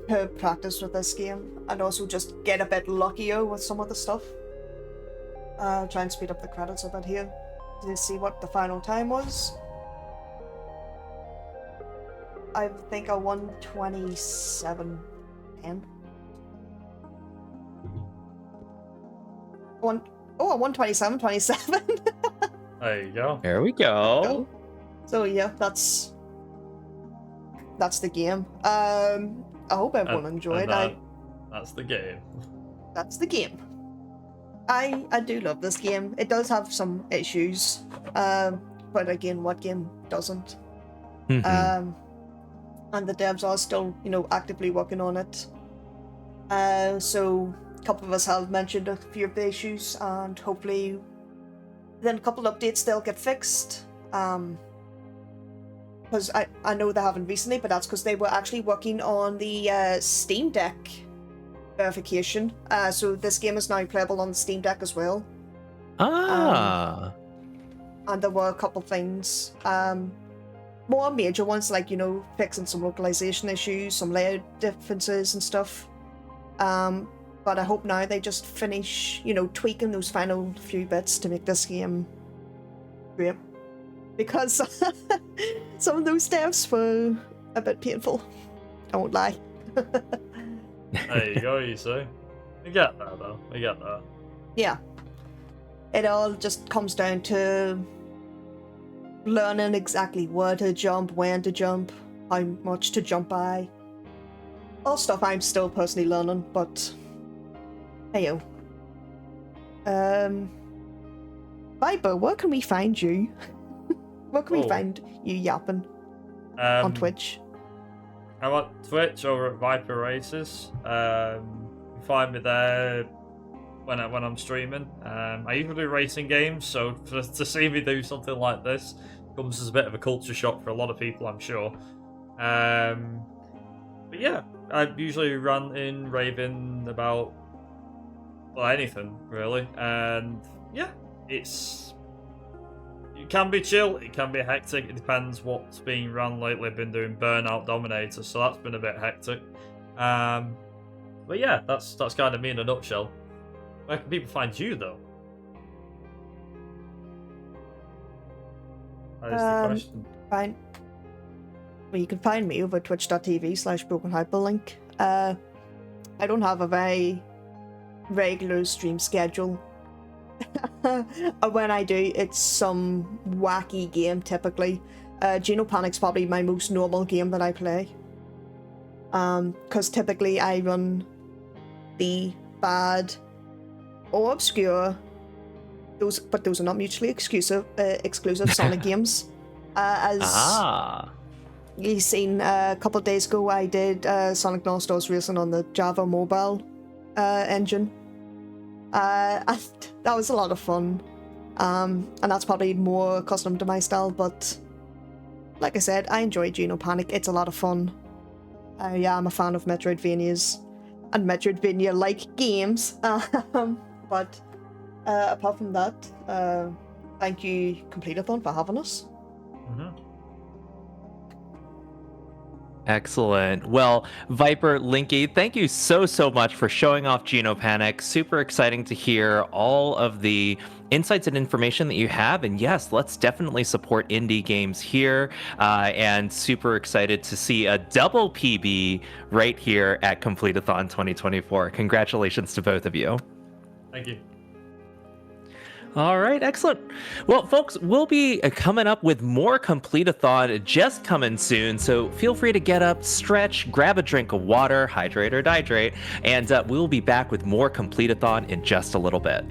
to practice with this game, and also just get a bit luckier with some of the stuff. Try and speed up the credits a bit here to see what the final time was. I think a 1:27:10. A 1:27:27. There you go. There we go. So yeah, that's the game. I hope everyone enjoyed. That's the game. That's the game. I do love this game. It does have some issues, but again, what game doesn't? Mhm. And the devs are still, you know, actively working on it. So a couple of us have mentioned a few of the issues, and hopefully, then a couple of updates they'll get fixed. Because I know they haven't recently, but that's because they were actually working on the Steam Deck verification. So this game is now playable on the Steam Deck as well. Ah. And there were a couple things, more major ones, like, you know, fixing some localization issues, some layout differences and stuff. But I hope now they just finish, you know, tweaking those final few bits to make this game great. Because some of those devs were a bit painful. I won't lie. There you go, you see. We get that, though. We get that. Yeah. It all just comes down to learning exactly where to jump, when to jump, how much to jump by. All stuff I'm still personally learning, but hey-o. Viper, where can we find you? Where can we find you yapping on Twitch? I'm on Twitch over at Viper Races. You can find me there when I'm streaming. I usually do racing games, so to see me do something like this comes as a bit of a culture shock for a lot of people, I'm sure. But yeah, I usually ranting, raving about, well, anything really, and yeah, it can be chill, it can be hectic, it depends what's being run lately. I've been doing Burnout Dominator, so that's been a bit hectic. But yeah, that's kind of me in a nutshell. Where can people find you, though? That is the question. Fine. Well, you can find me over twitch.tv/brokenhyperlink. I don't have a very regular stream schedule. When I do, it's some wacky game typically. Genopanic's probably my most normal game that I play. Because typically I run the bad or obscure, but those are not mutually exclusive Sonic games. As you've seen a couple of days ago, I did Sonic Non-Stars Racing on the Java mobile engine. That was a lot of fun, and that's probably more custom to my style, but like I said, I enjoy Genopanic. It's a lot of fun. I'm a fan of Metroidvanias and Metroidvania-like games, but apart from that, thank you, Complete-a-thon, for having us. Excellent. Well, Viper, Linky, thank you so much for showing off Genopanic. Super exciting to hear all of the insights and information that you have. And yes, let's definitely support indie games here. And super excited to see a double PB right here at Complete-a-thon 2024. Congratulations to both of you. Thank you. All right, excellent. Well, folks, we'll be coming up with more Complete-a-thon just coming soon, so feel free to get up, stretch, grab a drink of water, hydrate or dihydrate, and we'll be back with more Complete-a-thon in just a little bit.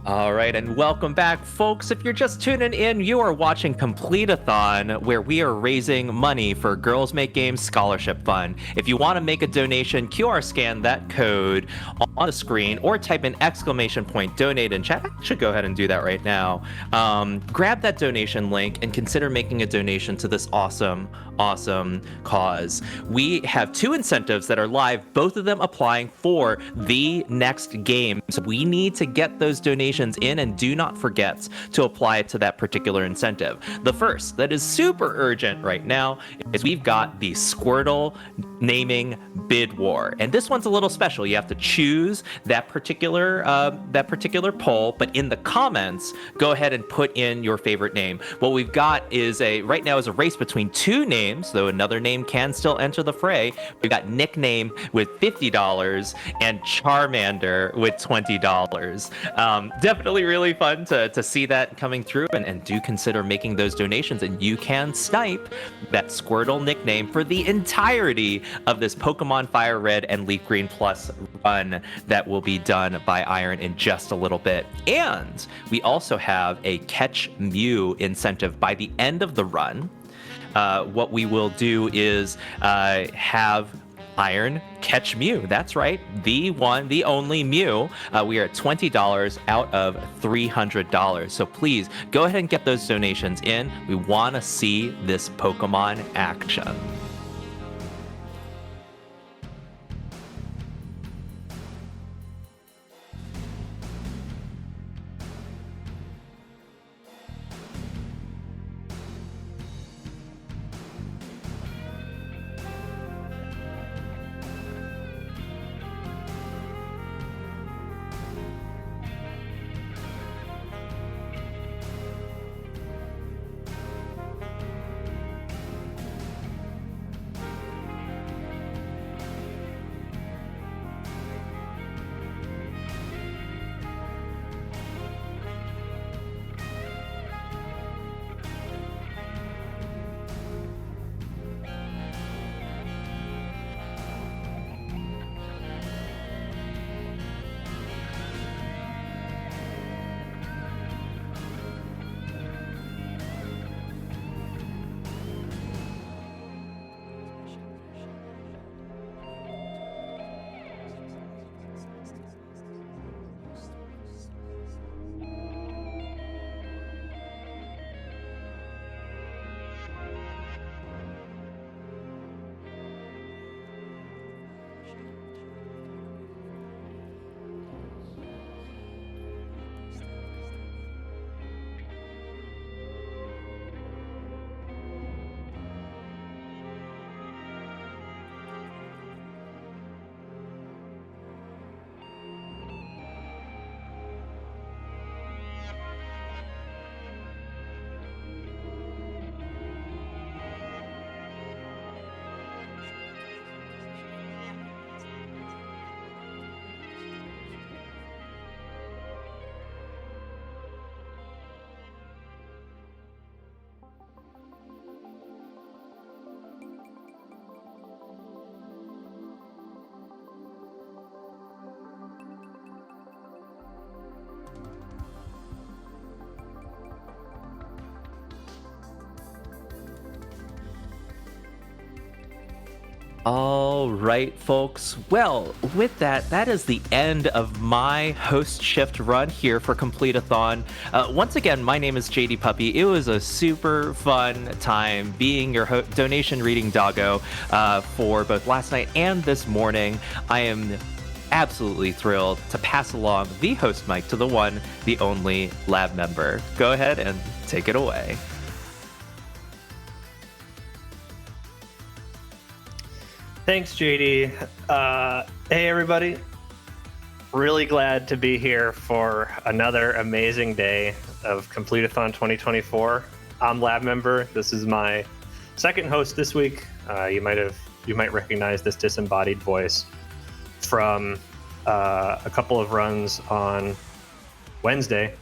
All right, and welcome back, folks. If you're just tuning in, you are watching Complete-a-thon, where we are raising money for Girls Make Games Scholarship Fund. If you want to make a donation, QR scan that code on the screen or type in !donate in chat. I should go ahead and do that right now. Grab that donation link and consider making a donation to this awesome cause. We have two incentives that are live, both of them applying for the next game. So we need to get those donations in, and do not forget to apply to that particular incentive. The first, that is super urgent right now, is we've got the Squirtle naming bid war. And this one's a little special. You have to choose that particular poll, but in the comments, go ahead and put in your favorite name. What we've got is right now is a race between two names, though another name can still enter the fray. We've got Nickname with $50 and Charmander with $20. Definitely really fun to see that coming through, and do consider making those donations, and you can snipe that Squirtle nickname for the entirety of this Pokemon Fire Red and Leaf Green Plus run that will be done by Iron in just a little bit. And we also have a Catch Mew incentive by the end of the run. What we will do is have Iron catch Mew. That's right, the one, the only Mew. We are at $20 out of $300. So please go ahead and get those donations in. We want to see this Pokemon action. All right, folks. Well, with that, that is the end of my host shift run here for Complete-a-thon. Once again, my name is JD Puppy. It was a super fun time being your donation reading doggo for both last night and this morning. I am absolutely thrilled to pass along the host mic to the one, the only lab member. Go ahead and take it away. Thanks, JD. Hey, everybody. Really glad to be here for another amazing day of Complete-a-thon 2024. I'm lab member. This is my second host this week. You might recognize this disembodied voice from a couple of runs on Wednesday.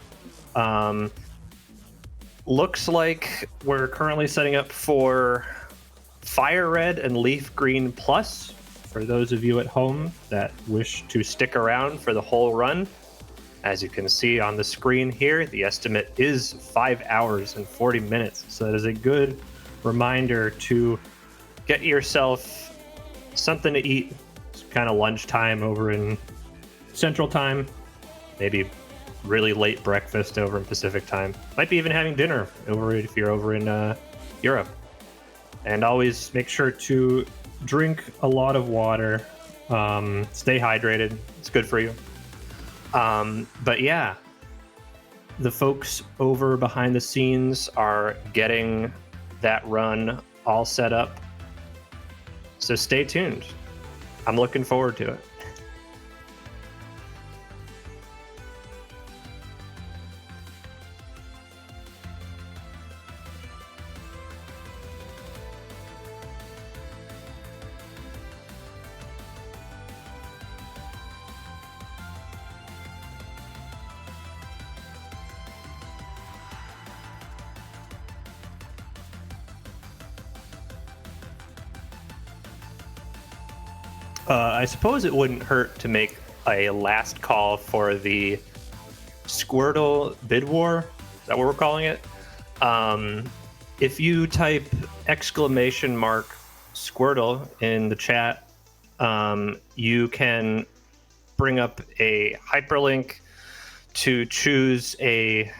Looks like we're currently setting up for Fire Red and Leaf Green Plus for those of you at home that wish to stick around for the whole run. As you can see on the screen here, the estimate is 5 hours and 40 minutes. So that is a good reminder to get yourself something to eat. It's kind of lunchtime over in Central Time, maybe really late breakfast over in Pacific Time. Might be even having dinner over if you're over in Europe. And always make sure to drink a lot of water. Stay hydrated. It's good for you. But yeah, the folks over behind the scenes are getting that run all set up. So stay tuned. I'm looking forward to it. I suppose it wouldn't hurt to make a last call for the Squirtle bid war. Is that what we're calling it? If you type !Squirtle in the chat, you can bring up a hyperlink to choose a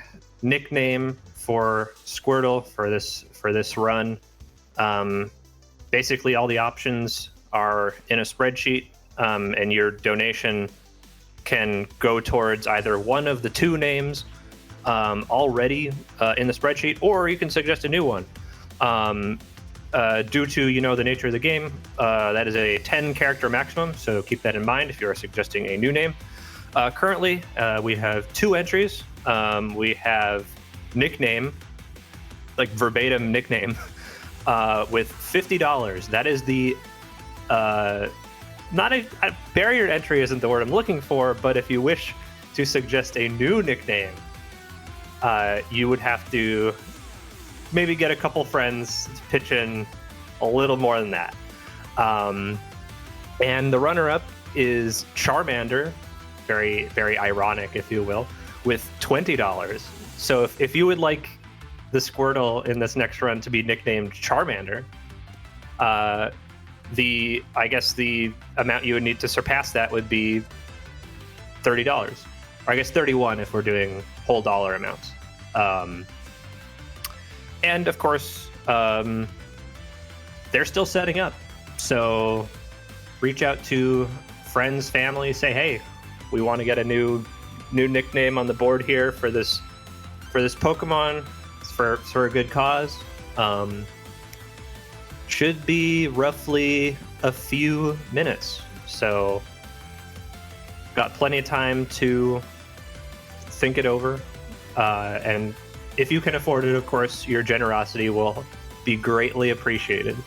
nickname for Squirtle for this run. Basically, all the options are in a spreadsheet, and your donation can go towards either one of the two names already in the spreadsheet, or you can suggest a new one. Due to the nature of the game, that is a 10 character maximum, so keep that in mind if you're suggesting a new name. Currently, we have two entries. We have nickname, like verbatim nickname, with $50. That is the not a barrier to entry isn't the word I'm looking for, but if you wish to suggest a new nickname, you would have to maybe get a couple friends to pitch in a little more than that. And the runner-up is Charmander, very, very ironic, if you will, with $20. So if you would like the Squirtle in this next run to be nicknamed Charmander, I guess the amount you would need to surpass that would be $30, or I guess 31 if we're doing whole dollar amounts. And of course, they're still setting up. So reach out to friends, family, say, hey, we want to get a new nickname on the board here for this Pokemon for a good cause. Should be roughly a few minutes, so got plenty of time to think it over, and if you can afford it, of course, your generosity will be greatly appreciated.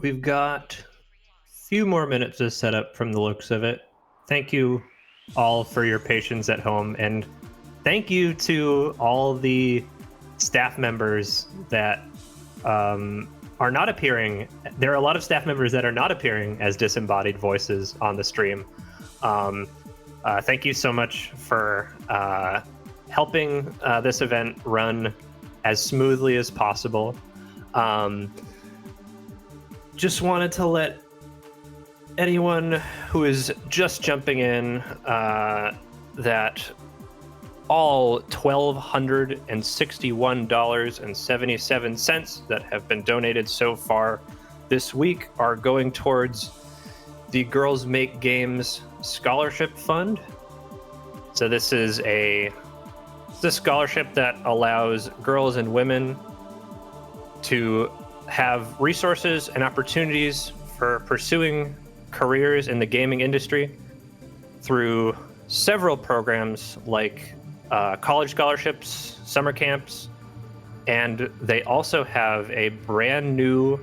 we've got a few more minutes to set up from the looks of it. Thank you all for your patience at home, and thank you to all the staff members that are not appearing. There are a lot of staff members that are not appearing as disembodied voices on the stream. Thank you so much for helping this event run as smoothly as possible. Just wanted to let anyone who is just jumping in that all $1,261.77 that have been donated so far this week are going towards the Girls Make Games Scholarship Fund. So this is a scholarship that allows girls and women to have resources and opportunities for pursuing careers in the gaming industry through several programs like college scholarships, summer camps, and they also have a brand new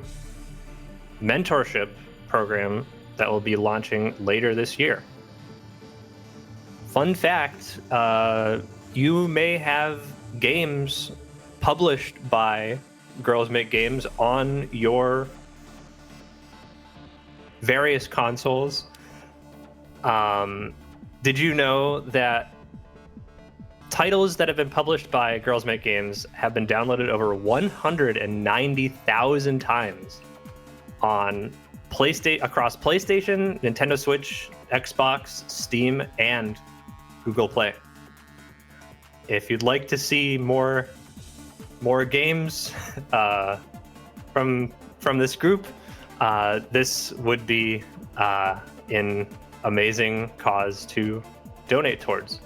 mentorship program that will be launching later this year. Fun fact, you may have games published by Girls Make Games on your various consoles. Did you know that titles that have been published by Girls Make Games have been downloaded over 190,000 times on across PlayStation, Nintendo Switch, Xbox, Steam, and Google Play? If you'd like to see more games from this group, this would be an amazing cause to donate towards.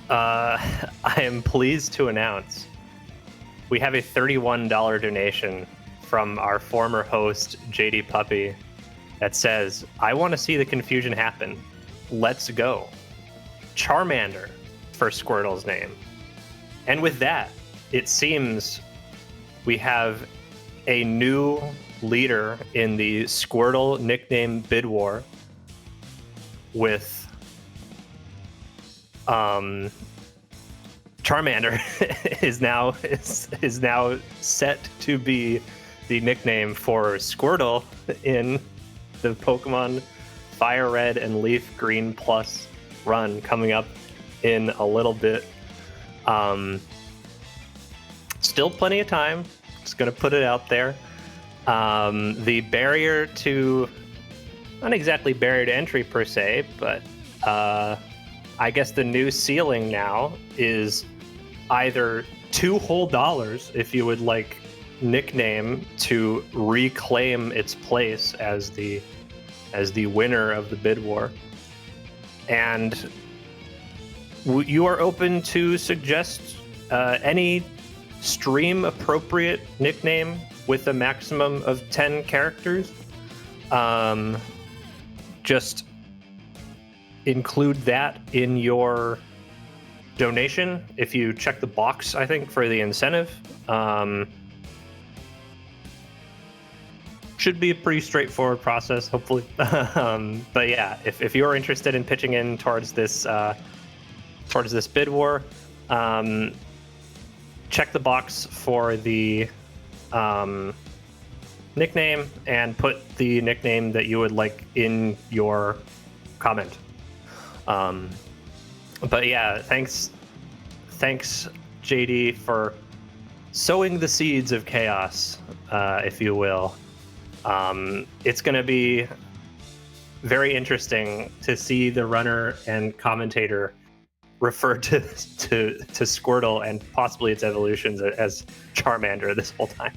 I am pleased to announce we have a $31 donation from our former host, JD Puppy, that says, "I want to see the confusion happen. Let's go." Charmander for Squirtle's name. And with that, it seems we have a new leader in the Squirtle nickname bid war with Charmander is now set to be the nickname for Squirtle in the Pokemon Fire Red and Leaf Green Plus run coming up in a little bit. Still plenty of time. Just gonna put it out there. The barrier to, not exactly barrier to entry per se, but I guess the new ceiling now is either $2 whole if you would like nickname to reclaim its place as the as the winner of the bid war. And you are open to suggest any stream-appropriate nickname with a maximum of 10 characters. Just include that in your donation if you check the box, I think, for the incentive. Should be a pretty straightforward process, hopefully. But yeah, if you're interested in pitching in towards this bid war, check the box for the nickname and put the nickname that you would like in your comment. But yeah, thanks JD for sowing the seeds of chaos, if you will. It's going to be very interesting to see the runner and commentator refer to Squirtle and possibly its evolutions as Charmander this whole time.